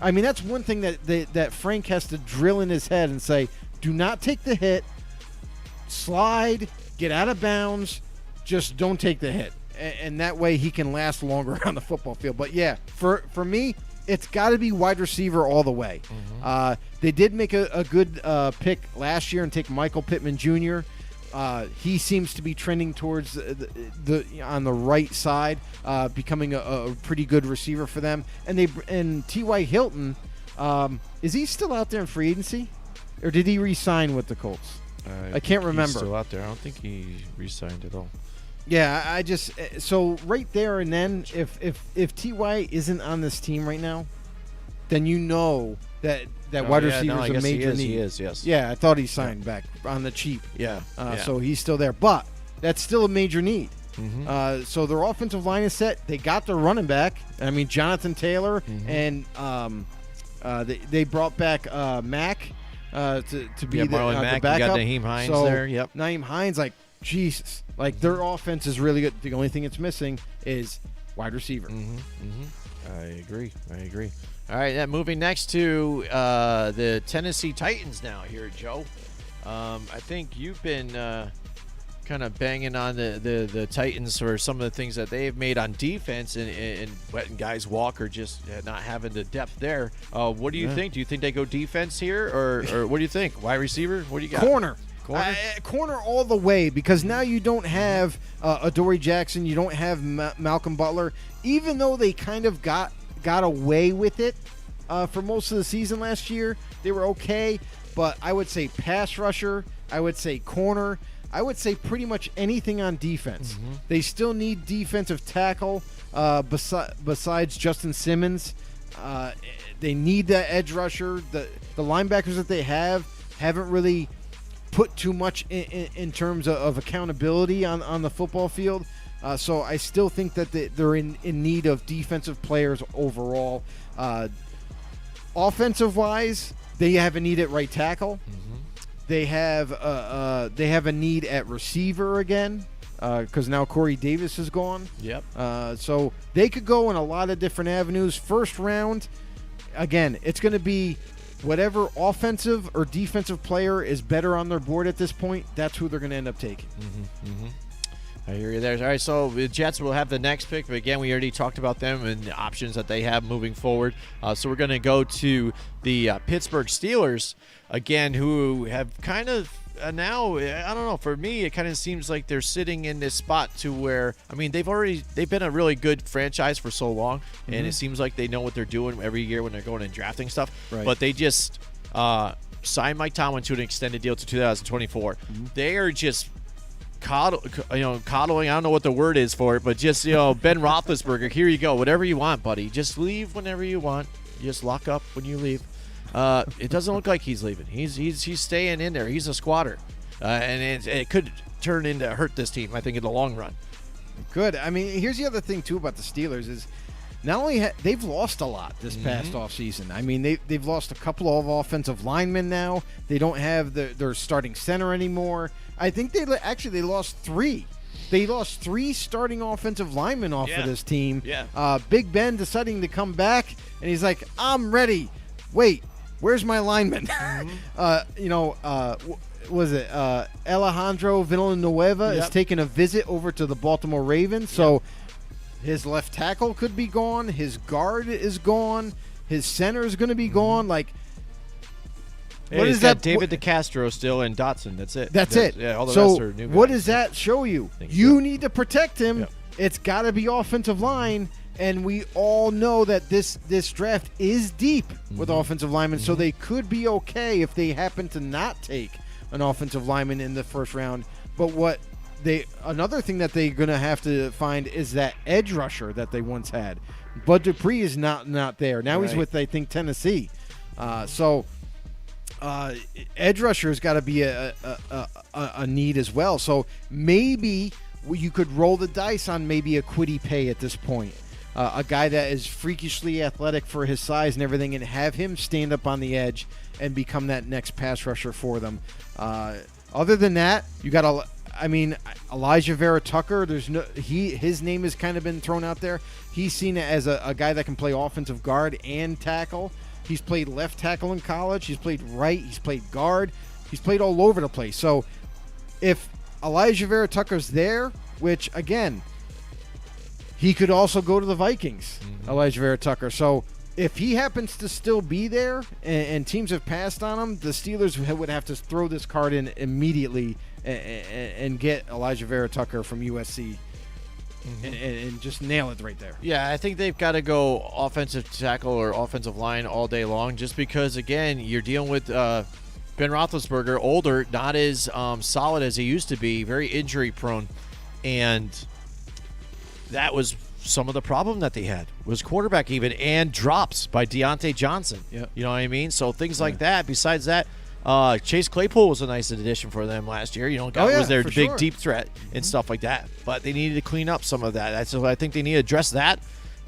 I mean, that's one thing that Frank has to drill in his head and say, do not take the hit, slide, get out of bounds, just don't take the hit. And that way he can last longer on the football field. But, yeah, for me, it's got to be wide receiver all the way. They did make a good pick last year and take Michael Pittman Jr., He seems to be trending towards the on the right side, becoming a pretty good receiver for them. And T.Y. Hilton, is he still out there in free agency, or did he re-sign with the Colts? I can't remember. He's still out there. I don't think he re-signed at all. Yeah, I just so right there and then, if T.Y. isn't on this team right now, then you know that wide receiver is a major need. He is, yes. Yeah, I thought he signed back on the cheap. Yeah. So he's still there, but that's still a major need. Mm-hmm. So their offensive line is set. They got their running back. I mean, Jonathan Taylor, Mm-hmm. and they brought back Mack to be the Mack, backup. You got Naheem Hines there. Yep. Naheem Hines, like Jesus, like their offense is really good. The only thing it's missing is wide receiver. Mm-hmm. Mm-hmm. I agree. All right, moving next to the Tennessee Titans now here, Joe. I think you've been kind of banging on the Titans for some of the things that they've made on defense and letting guys walk or just not having the depth there. What do you think? Do you think they go defense here, or what do you think? Wide receiver? What do you got? Corner all the way, because now you don't have Adoree Jackson. You don't have Malcolm Butler. Even though they kind of got away with it for most of the season last year, they were okay. But I would say pass rusher. I would say corner. I would say pretty much anything on defense. Mm-hmm. They still need defensive tackle besides Justin Simmons. They need that edge rusher. The linebackers that they haven't really put too much in terms of accountability on the football field. So I still think that they're in need of defensive players overall. Offensive-wise, they have a need at right tackle. Mm-hmm. They have a need at receiver again because now Corey Davis is gone. Yep. So they could go in a lot of different avenues. First round, again, it's going to be whatever offensive or defensive player is better on their board at this point. That's who they're going to end up taking. Mm-hmm. Mm-hmm. I hear you there. All right, so the Jets will have the next pick, but again, we already talked about them and the options that they have moving forward. So we're going to go to the Pittsburgh Steelers, again, who have kind of now, I don't know, for me, it kind of seems like they're sitting in this spot to where, I mean, they've been a really good franchise for so long, and Mm-hmm. it seems like they know what they're doing every year when they're going and drafting stuff, right. But they just signed Mike Tomlin to an extended deal to 2024. Mm-hmm. They are just coddling. I don't know what the word is for it, but just Ben Roethlisberger. Here you go, whatever you want, buddy. Just leave whenever you want. Just lock up when you leave. It doesn't look like he's leaving. He's staying in there. He's a squatter, and it could turn into hurt this team, I think, in the long run. Good. I mean, here's the other thing too about the Steelers is not only they've lost a lot this past offseason. I mean, they've lost a couple of offensive linemen now. They don't have their starting center anymore. I think they lost 3. They lost 3 starting offensive linemen off of this team. Yeah. Big Ben deciding to come back, and he's like, I'm ready. Wait, where's my lineman? Was it Alejandro Villanueva is taking a visit over to the Baltimore Ravens, so his left tackle could be gone, his guard is gone, his center is going to be gone. Like, what is that? David DeCastro still and Dotson. That's it. That's it. Yeah, all the so rest are new guys. What does that show you? You need to protect him. Yep. It's got to be offensive line, and we all know that this draft is deep with offensive linemen, so they could be okay if they happen to not take an offensive lineman in the first round. But another thing that they're going to have to find is that edge rusher that they once had. Bud Dupree is not there. Now he's with, I think, Tennessee. Edge rusher has got to be a need as well. So maybe you could roll the dice on maybe a Kwity Paye at this point. A guy that is freakishly athletic for his size and everything, and have him stand up on the edge and become that next pass rusher for them. Other than that, you got Elijah Vera Tucker. His name has kind of been thrown out there. He's seen as a guy that can play offensive guard and tackle. He's played left tackle in college. He's played right. He's played guard. He's played all over the place. So if Elijah Vera Tucker's there, which, again, he could also go to the Vikings, Elijah Vera Tucker. So if he happens to still be there and teams have passed on him, the Steelers would have to throw this card in immediately and get Elijah Vera Tucker from USC and just nail it right there. Yeah, I think they've got to go offensive tackle or offensive line all day long, just because, again, you're dealing with Ben Roethlisberger, older, not as solid as he used to be, very injury prone, and that was some of the problem that they had was quarterback even, and drops by Deontay Johnson. Yep. You know what I mean? So things like that. Besides that, Chase Claypool was a nice addition for them last year. You know, was their big deep threat and stuff like that. But they needed to clean up some of that. I think they need to address that.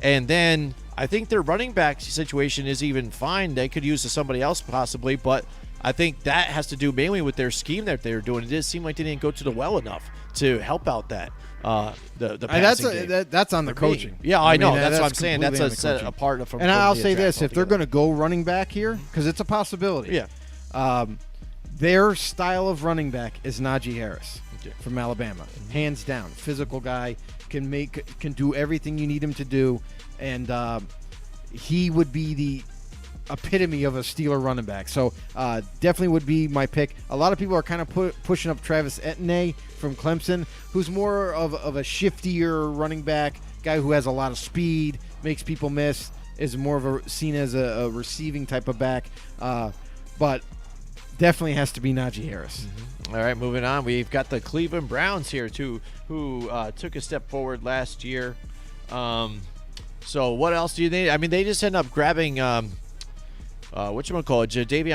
And then I think their running back situation is even fine. They could use somebody else possibly, but I think that has to do mainly with their scheme that they were doing. It did seem like they didn't go to the well enough to help out that. The passing game. That's on the coaching. Yeah, I know. That's what I'm saying. That's a part of. And I'll say this: if they're going to go running back here, because it's a possibility. Yeah. Their style of running back is Najee Harris from Alabama, hands down. Physical guy, can do everything you need him to do, and he would be the epitome of a Steeler running back. So definitely would be my pick. A lot of people are kind of pushing up Travis Etienne from Clemson, who's more of a shiftier running back, guy who has a lot of speed, makes people miss, is more of seen as a receiving type of back, but definitely has to be Najee Harris. All right, moving on. We've got the Cleveland Browns here too, who took a step forward last year. So what else do you need? I mean, they just end up grabbing Jadeveon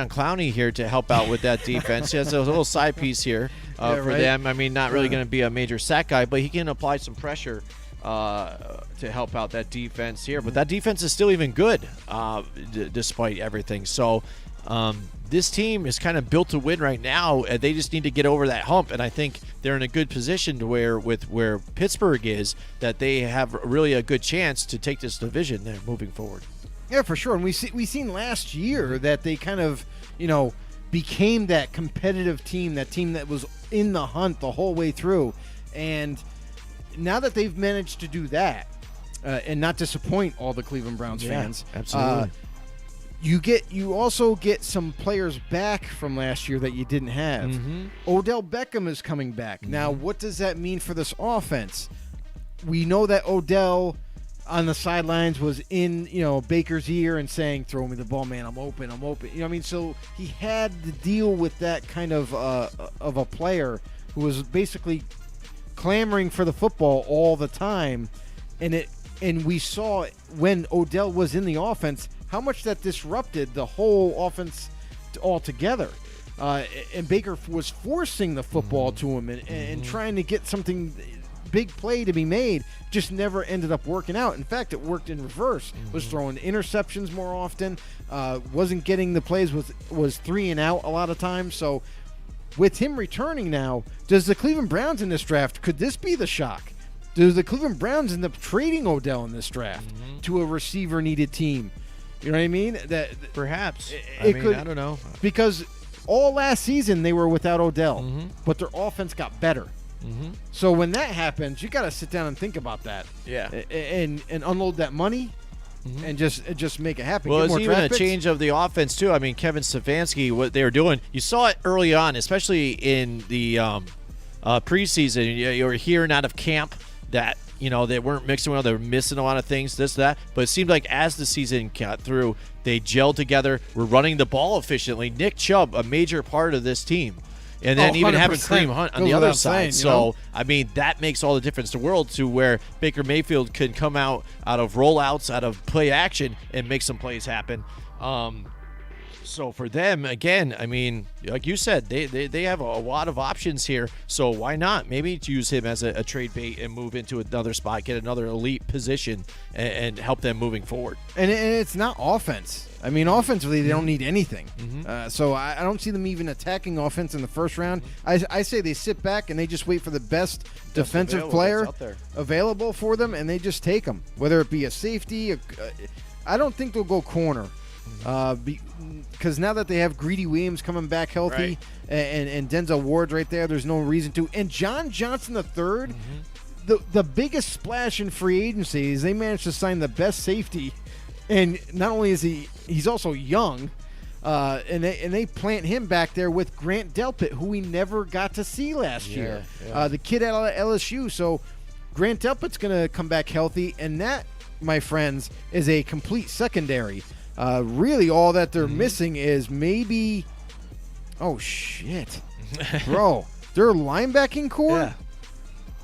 Clowney here to help out with that defense. He has a little side piece here for them. I mean, not really going to be a major sack guy, but he can apply some pressure to help out that defense here. But that defense is still even good despite everything. So this team is kind of built to win right now, and they just need to get over that hump. And I think they're in a good position to where Pittsburgh is, that they have really a good chance to take this division there moving forward. Yeah, for sure. And we seen last year that they kind of, became that competitive team, that team that was in the hunt the whole way through. And now that they've managed to do that and not disappoint all the Cleveland Browns fans, absolutely. You also get some players back from last year that you didn't have. Odell Beckham is coming back. Now, what does that mean for this offense? We know that Odell on the sidelines was in, Baker's ear and saying, "Throw me the ball, man. I'm open. I'm open." You know what I mean? So he had to deal with that kind of a player who was basically clamoring for the football all the time, and we saw when Odell was in the offense how much that disrupted the whole offense altogether. And Baker was forcing the football to him and trying to get something big play to be made, just never ended up working out. In fact, it worked in reverse. Was throwing interceptions more often, wasn't getting the plays, was 3 and out a lot of times. So with him returning now, does the Cleveland Browns in this draft, could this be the shock? Do the Cleveland Browns end up trading Odell in this draft to a receiver needed team? You know what I mean? That perhaps. I don't know. Because all last season they were without Odell, but their offense got better. So when that happens, you got to sit down and think about that. Yeah. And unload that money and just make it happen. Well, Get it's more even draft a picks. change of the offense too. I mean, Kevin Stefanski, what they were doing, you saw it early on, especially in the preseason. You were hearing out of camp that they weren't mixing well, they were missing a lot of things, this, that. But it seemed like as the season got through, they gelled together, were running the ball efficiently. Nick Chubb, a major part of this team. And then even having Kareem Hunt on the other side. So, I mean, that makes all the difference in the world to where Baker Mayfield can come out of rollouts, out of play action, and make some plays happen. So for them, again, I mean, like you said, they have a lot of options here. So why not? Maybe to use him as a trade bait and move into another spot, get another elite position, and help them moving forward. And it's not offense. I mean, offensively, they don't need anything. So I don't see them even attacking offense in the first round. I say they sit back and they just wait for the best defensive player available for them, and they just take them, whether it be a safety. I don't think they'll go corner. Because now that they have Greedy Williams coming back healthy and Denzel Ward right there, there's no reason to. And John Johnson III, the biggest splash in free agency is they managed to sign the best safety. And not only is he's also young, And they plant him back there with Grant Delpit, who we never got to see last year. Yeah. The kid at LSU. So Grant Delpit's going to come back healthy, and that, my friends, is a complete secondary. Really, all that they're missing is maybe – oh, shit. Bro, their linebacking core? Yeah.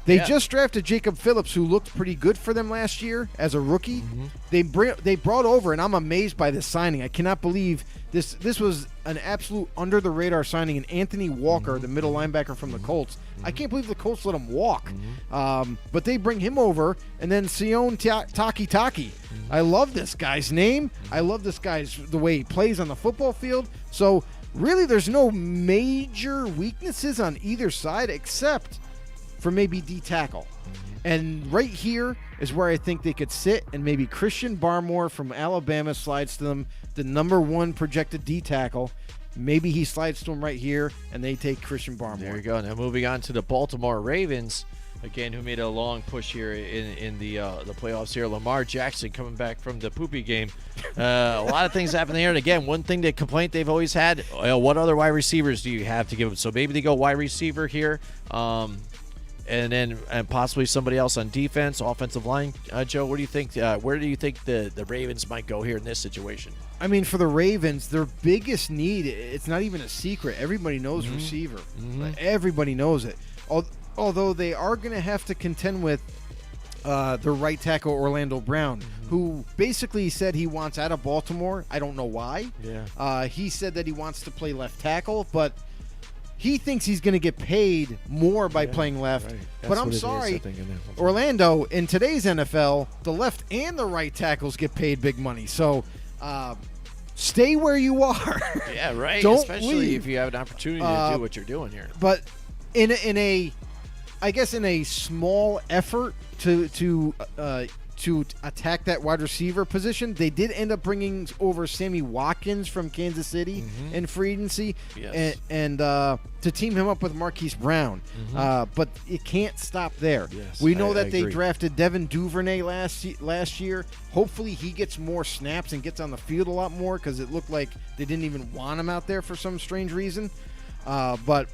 They just drafted Jacob Phillips, who looked pretty good for them last year as a rookie. They brought over, and I'm amazed by this signing. I cannot believe this. This was an absolute under-the-radar signing, and Anthony Walker, the middle linebacker from the Colts. I can't believe the Colts let him walk. But they bring him over, and then Sion Taki. I love this guy's name. I love this guy's the way he plays on the football field. So really, there's no major weaknesses on either side except for maybe D-tackle. And right here is where I think they could sit, and maybe Christian Barmore from Alabama slides to them, the number 1 projected D-tackle. Maybe he slides to them right here, and they take Christian Barmore. There you go. Now moving on to the Baltimore Ravens, again, who made a long push here in the playoffs here. Lamar Jackson coming back from the poopy game. A lot of things happen there. And again, one thing, the complaint they've always had, what other wide receivers do you have to give them? So maybe they go wide receiver here. And possibly somebody else on defense, offensive line. Joe, what do you think? Where do you think the Ravens might go here in this situation? I mean, for the Ravens, their biggest need, it's not even a secret. Everybody knows receiver. Everybody knows it. Although they are going to have to contend with their right tackle, Orlando Brown, who basically said he wants out of Baltimore. I don't know why. Yeah. He said that he wants to play left tackle, but he thinks he's going to get paid more by playing left. Right. But I'm sorry, Orlando, in today's NFL, the left and the right tackles get paid big money. So stay where you are. Yeah, right. Don't Especially leave. if you have an opportunity to do what you're doing here. But in a small effort to attack that wide receiver position, they did end up bringing over Sammy Watkins from Kansas City in free agency, and to team him up with Marquise Brown. But it can't stop there. Yes, We know that I they agree. drafted Devin Duvernay last year. Hopefully he gets more snaps and gets on the field a lot more, because it looked like they didn't even want him out there for some strange reason. But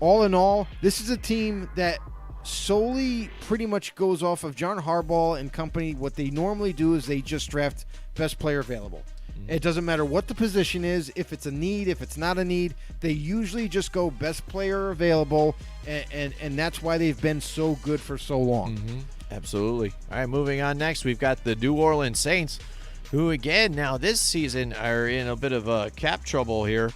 all in all, this is a team that solely pretty much goes off of John Harbaugh and company. What they normally do is they just draft best player available. It doesn't matter what the position is, if it's a need, if it's not a need, they usually just go best player available, and that's why they've been so good for so long. Absolutely. All right, moving on next, we've got the New Orleans Saints, who again now this season are in a bit of cap trouble here.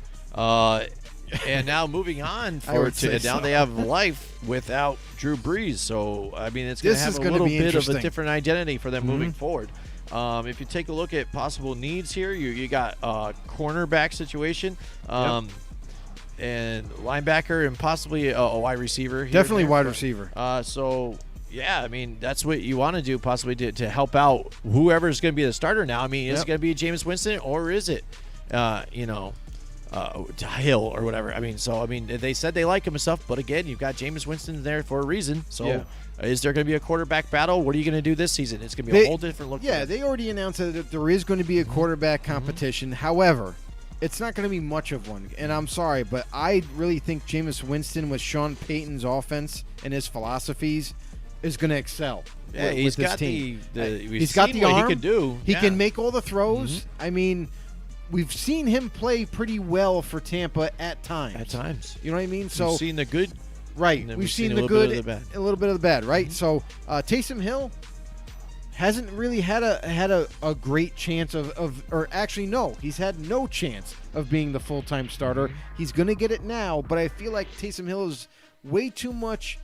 And now moving on they have life without Drew Brees. So, I mean, it's going to have a little bit of a different identity for them moving forward. If you take a look at possible needs here, you got a cornerback situation and linebacker and possibly a wide receiver. Definitely wide receiver. So, yeah, I mean, that's what you want to do possibly to help out whoever's going to be the starter now. I mean, is it going to be Jameis Winston, or is it, Hill or whatever? I mean, they said they like him and stuff, but again, you've got Jameis Winston there for a reason. So, is there going to be a quarterback battle? What are you going to do this season? It's going to be a whole different look. Yeah, they already announced that there is going to be a quarterback competition. However, it's not going to be much of one. And I'm sorry, but I really think Jameis Winston with Sean Payton's offense and his philosophies is going to excel. Yeah, with he's this got team. he's got the arm. He can do. He can make all the throws. I mean, we've seen him play pretty well for Tampa at times. At times. You know what I mean? So we've seen the good. Right. We've seen the good, a little bit of the bad, right? So Taysom Hill hasn't really had a great chance or actually no, he's had no chance of being the full-time starter. He's going to get it now, but I feel like Taysom Hill is way too much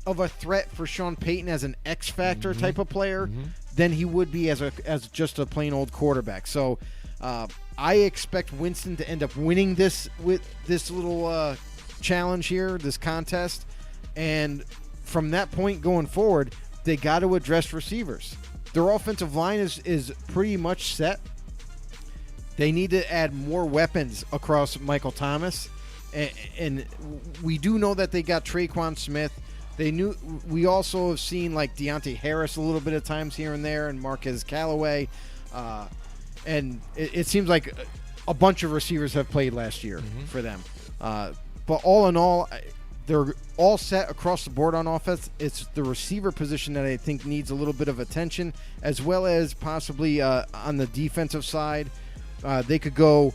of a threat for Sean Payton as an X-factor type of player than he would be as just a plain old quarterback. So I expect Winston to end up winning this with this little challenge here, this contest, and from that point going forward, they got to address receivers. Their offensive line is pretty much set. They need to add more weapons across Michael Thomas, and we do know that they got Traquan Smith. We also have seen like Deontay Harris a little bit of times here and there, and Marquez Callaway, and it seems like a bunch of receivers have played last year for them. But all in all, they're all set across the board on offense. It's the receiver position that I think needs a little bit of attention, as well as possibly on the defensive side. They could go,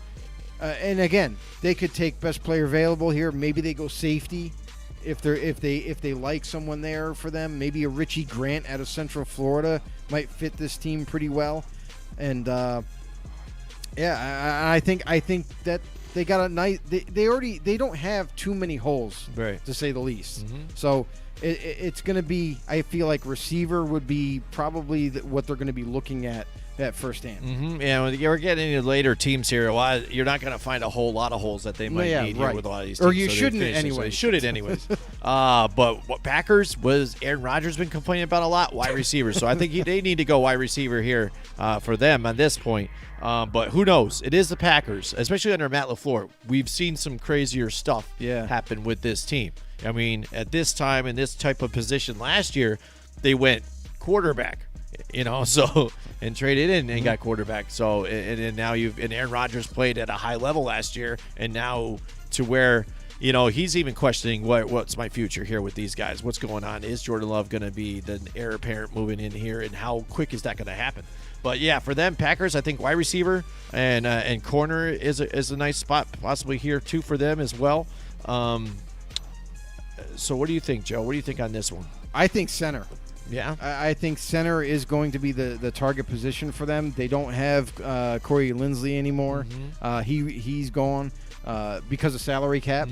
and again, they could take best player available here. Maybe they go safety if they like someone there for them. Maybe a Richie Grant out of Central Florida might fit this team pretty well. And I think that they got a nice. They don't have too many holes, right, to say the least. So it's going to be. I feel like receiver would be probably what they're going to be looking at firsthand. Yeah, when you're getting into later teams here, you're not going to find a whole lot of holes that they might need here with a lot of these teams. Or you shouldn't anyway. Shouldn't anyways. But what Packers was Aaron Rodgers been complaining about a lot, wide receiver. So I think they need to go wide receiver here for them at this point. But who knows? It is the Packers, especially under Matt LaFleur. We've seen some crazier stuff happen with this team. I mean, at this time in this type of position last year, they went quarterback. So and traded in and got quarterback. So and now and Aaron Rodgers played at a high level last year, and now to where he's even questioning what's my future here with these guys. What's going on? Is Jordan Love going to be the heir apparent moving in here, and how quick is that going to happen? But yeah, for them Packers, I think wide receiver and corner is a nice spot possibly here too for them as well. So what do you think, Joe? What do you think on this one? I think center. Yeah, I think center is going to be the target position for them. They don't have Corey Linsley anymore. He's gone because of salary cap.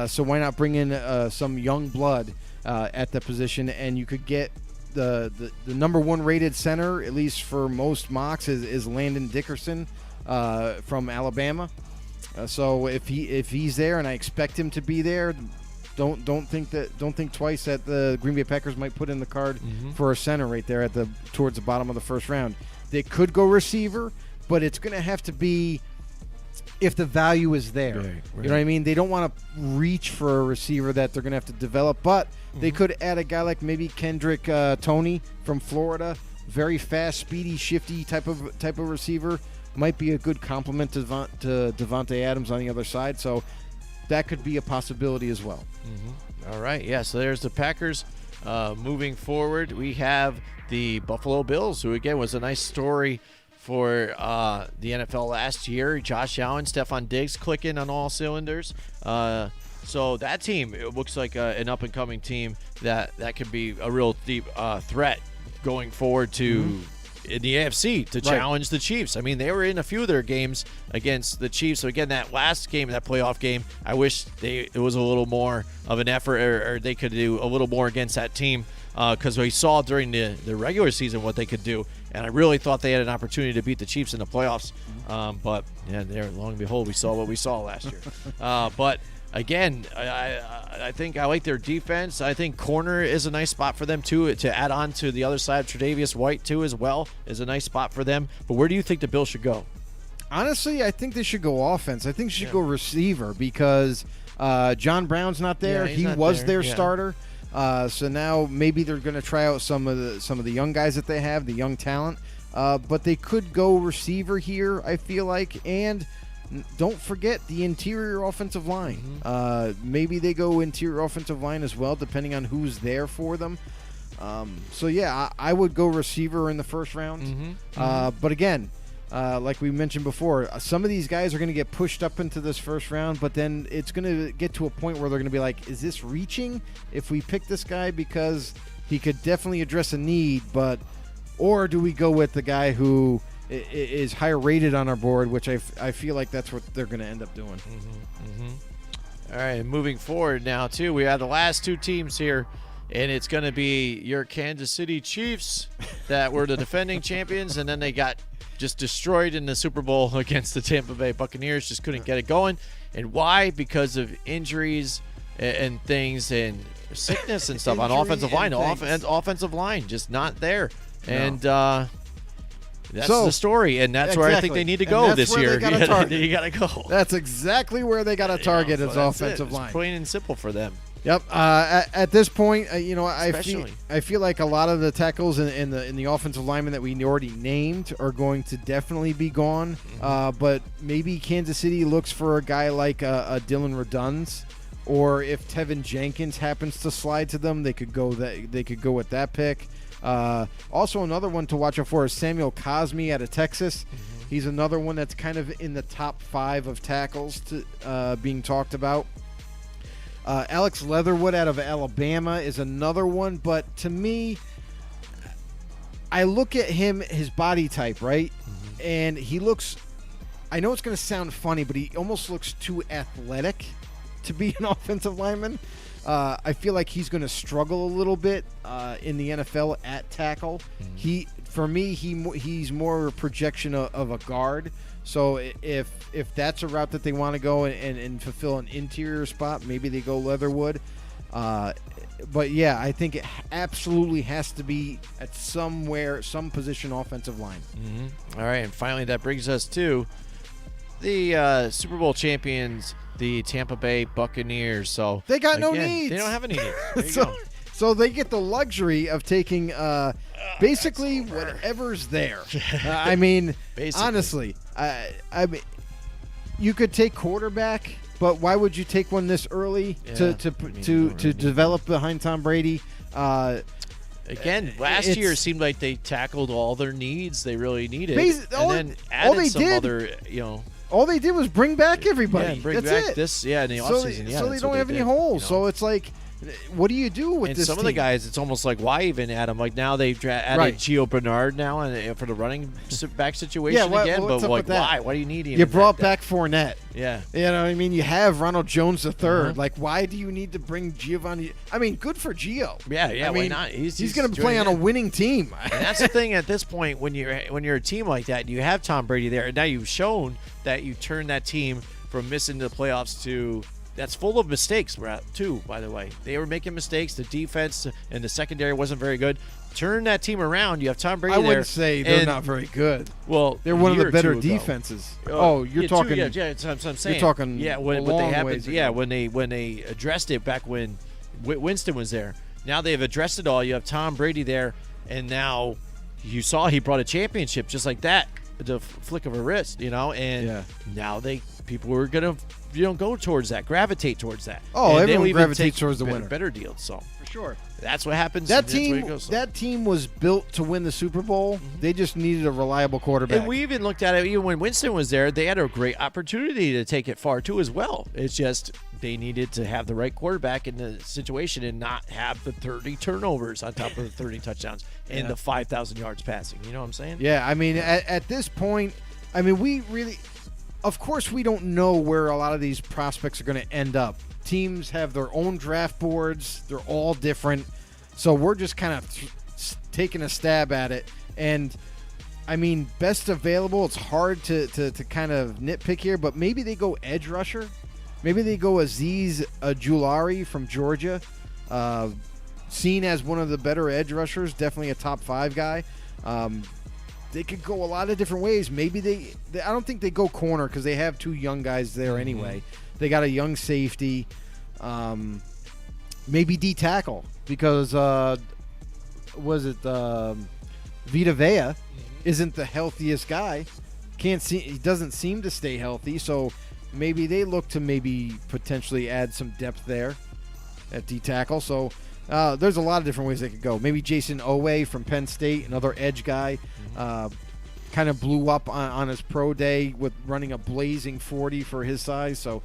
So why not bring in some young blood at the position, and you could get the number one rated center, at least for most mocks, is Landon Dickerson from Alabama. So if he's there, and I expect him to be there. Don't think twice that the Green Bay Packers might put in the card for a center right there towards the bottom of the first round. They could go receiver, but it's going to have to be if the value is there. Right. You know what I mean? They don't want to reach for a receiver that they're going to have to develop, but they could add a guy like maybe Kendrick Toney from Florida, very fast, speedy, shifty type of receiver. Might be a good complement to Devontae Adams on the other side. So that could be a possibility as well. All right. Yeah, so there's the Packers. Moving forward, we have the Buffalo Bills, who, again, was a nice story for the NFL last year. Josh Allen, Stephon Diggs clicking on all cylinders. So that team, it looks like an up-and-coming team that could be a real deep threat going forward to in the AFC to challenge the Chiefs. I mean, they were in a few of their games against the Chiefs. So, again, that last game, that playoff game, I wish it was a little more of an effort or they could do a little more against that team because we saw during the regular season what they could do. And I really thought they had an opportunity to beat the Chiefs in the playoffs. But, yeah, there, long and behold, we saw what we saw last year. But, again, I think I like their defense. I think corner is a nice spot for them, too, to add on to the other side. Tre'Davious White, too, as well, is a nice spot for them. But where do you think the Bills should go? Honestly, I think they should go offense. I think they should go receiver because John Brown's not there. Yeah, he was their starter. So now maybe they're going to try out some of the young guys that they have, the young talent. But they could go receiver here, I feel like, and don't forget the interior offensive line. Maybe they go interior offensive line as well, depending on who's there for them. So, yeah, I would go receiver in the first round. But, again, like we mentioned before, some of these guys are going to get pushed up into this first round, but then it's going to get to a point where they're going to be like, is this reaching if we pick this guy because he could definitely address a need, or do we go with the guy who – is higher rated on our board, which I feel like that's what they're going to end up doing. All right, moving forward now, too, we have the last two teams here, and it's going to be your Kansas City Chiefs that were the defending champions, and then they got just destroyed in the Super Bowl against the Tampa Bay Buccaneers, just couldn't get it going. And why? Because of injuries and things and sickness and stuff on offensive line. Offensive line just not there. No. And that's the story, and that's where I think they need to go this year. You got to go. That's exactly where they got to target as offensive line. It's plain and simple for them. Yep. At this point, I feel like a lot of the tackles in the offensive linemen that we already named are going to definitely be gone. But maybe Kansas City looks for a guy like a Dylan Redunds, or if Tevin Jenkins happens to slide to them, they could go with that pick. Also, another one to watch out for is Samuel Cosmi out of Texas. He's another one that's kind of in the top 5 of tackles being talked about. Alex Leatherwood out of Alabama is another one, but to me, I look at him, his body type, right? And he looks, I know it's going to sound funny, but he almost looks too athletic to be an offensive lineman. I feel like he's going to struggle a little bit in the NFL at tackle. For me, he's more a projection of a guard. So if that's a route that they want to go and fulfill an interior spot, maybe they go Leatherwood. But yeah, I think it absolutely has to be at some position offensive line. All right, and finally that brings us to the Super Bowl champions, the Tampa Bay Buccaneers. So they got no needs. They don't have any needs. There you go. So they get the luxury of taking basically whatever's there. I mean, honestly, I mean, you could take quarterback, but why would you take one this early to develop behind Tom Brady? Again, last year it seemed like they tackled all their needs they really needed, and then added some other, all they did was bring back everybody. That's it. In the offseason. So they don't have any holes. So it's like, what do you do with this some team? of the guys, it's almost like, why even add them? Like now they've added Gio Bernard now and for the running back situation again. But like, why? Why do you need him? You brought back Fournette. Yeah. You know what I mean? You have Ronald Jones III. Like, why do you need to bring Giovanni? I mean, good for Gio. Yeah, I why mean, not? He's going to play on a winning team. And that's the thing at this point when you're a team like that, and you have Tom Brady there, and now you've shown that you turn that team from missing the playoffs to that's full of mistakes, too, by the way. They were making mistakes. The defense and the secondary wasn't very good. Turn that team around. You have Tom Brady there. I wouldn't say they're not very good. Well, they're one of the better defenses. You're talking. That's what I'm saying. You're talking. Yeah, when they addressed it back when Winston was there. Now they've addressed it all. You have Tom Brady there, and now you saw he brought a championship just like that, the flick of a wrist, and now people were gonna go towards that, gravitate towards that. Oh, and everyone gravitates towards the winner. Better deals, so for sure. That's what happens. That team was built to win the Super Bowl. They just needed a reliable quarterback. And we even looked at it, even when Winston was there, they had a great opportunity to take it far too as well. It's just they needed to have the right quarterback in the situation and not have the 30 turnovers on top of the 30 touchdowns and the 5,000 yards passing. You know what I'm saying? Yeah, I mean, at this point, I mean, we really, of course, we don't know where a lot of these prospects are going to end up. Teams have their own draft boards. They're all different. So we're just kind of taking a stab at it. And, I mean, best available, it's hard to kind of nitpick here, but maybe they go edge rusher. Maybe they go Azeez Ojulari from Georgia, seen as one of the better edge rushers, definitely a top 5 guy. They could go a lot of different ways. Maybe they I don't think they go corner because they have 2 young guys there anyway. They got a young safety. Maybe D tackle because Vita Vea isn't the healthiest guy. He doesn't seem to stay healthy. So maybe they look to potentially add some depth there at D tackle. So there's a lot of different ways they could go. Maybe Jason Owe from Penn State, another edge guy. Kind of blew up on his pro day with running a blazing 40 for his size. So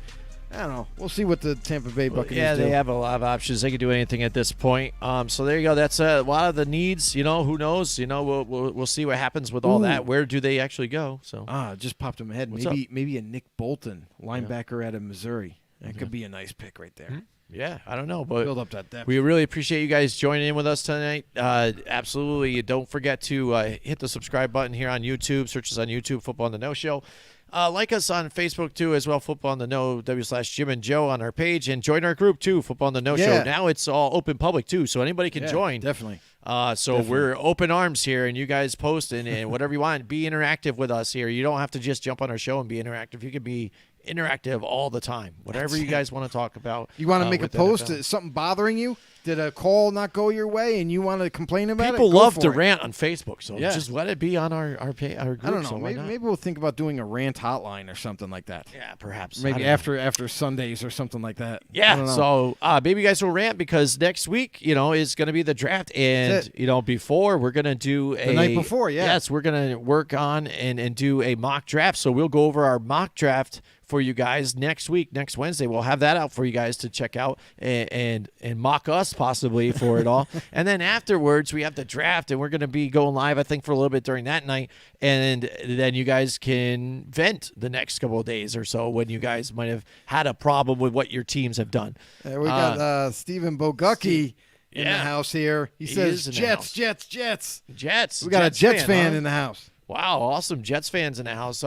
I don't know. We'll see what the Tampa Bay Buccaneers do. Yeah, they have a lot of options. They could do anything at this point. So there you go. That's a lot of the needs. Who knows? We'll see what happens with all that. Where do they actually go? So just popped in my head. Maybe a Nick Bolton, linebacker out of Missouri. That could be a nice pick right there. Yeah, I don't know, but build up that depth. We really appreciate you guys joining in with us tonight. Absolutely. Don't forget to hit the subscribe button here on YouTube. Search us on YouTube, Football on the No Show. Like us on Facebook, too, as well, Football on the No, /Jim and Joe on our page. And join our group, too, Football on the No Show. Now it's all open public, too, so anybody can join. Definitely. We're open arms here, and you guys post and whatever you want. Be interactive with us here. You don't have to just jump on our show and be interactive. You can be interactive all the time. Whatever you guys want to talk about. You want to make a with post? NFL. Something bothering you? Did a call not go your way and you want to complain about People it? Go love for to it. rant on Facebook, so just let it be on our group. I don't know. So why Maybe not? we'll think about doing a rant hotline or something like that. Yeah, perhaps. Maybe I don't know. after Sundays or something like that. I Yeah, don't know. so maybe you guys will rant because next week, is going to be the draft, and That's it. before we're going to do The night before, yeah. yes, we're going to work on and do a mock draft. So we'll go over our mock draft for you guys next week, next Wednesday. We'll have that out for you guys to check out and mock us possibly for it all. And then afterwards, we have the draft, and we're going to be going live, I think, for a little bit during that night. And then you guys can vent the next couple of days or so when you guys might have had a problem with what your teams have done. We got Stephen Bogucki in the house here. He says, is in the Jets, house. Jets, Jets. Jets. We got a Jets fan huh? in the house. Wow, awesome Jets fans in the house.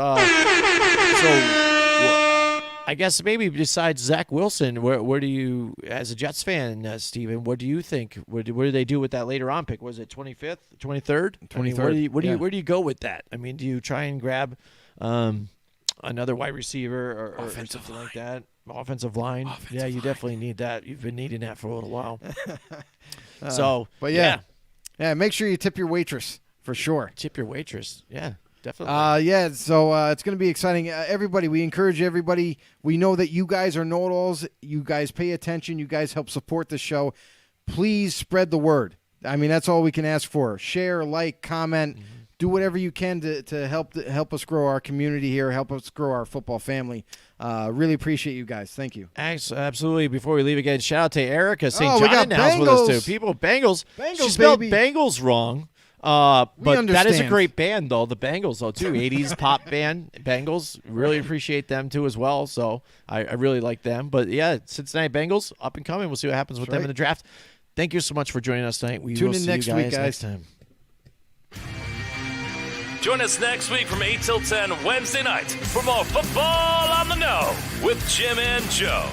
I guess maybe besides Zach Wilson, where do you, as a Jets fan, Steven, what do you think? What do they do with that later on pick? Was it 25th, 23rd? 23rd. Where do you go with that? I mean, do you try and grab another wide receiver or something like that? Offensive line. Yeah, you definitely need that. You've been needing that for a little while. But yeah, make sure you tip your waitress for sure. Tip your waitress. Yeah. Definitely. So it's going to be exciting. Everybody, we encourage everybody. We know that you guys are know-it-alls. You guys pay attention. You guys help support the show. Please spread the word. I mean, that's all we can ask for. Share, like, comment. Mm-hmm. Do whatever you can to help us grow our community here, help us grow our football family. Really appreciate you guys. Thank you. Absolutely. Before we leave again, shout out to Erica St. we John got in the house with us, too. People, Bengals. She spelled baby. Bengals wrong. But that is a understand. great band, though. The Bengals, though, too. 80s pop band, Bengals. Really appreciate them, too, as well. So I really like them. But, yeah, Cincinnati Bengals, up and coming. We'll see what happens with them in the draft. Thank you so much for joining us tonight. We Tune will in see next you week, guys next time. Join us next week from 8 till 10 Wednesday night for more Football on the Know with Jim and Joe.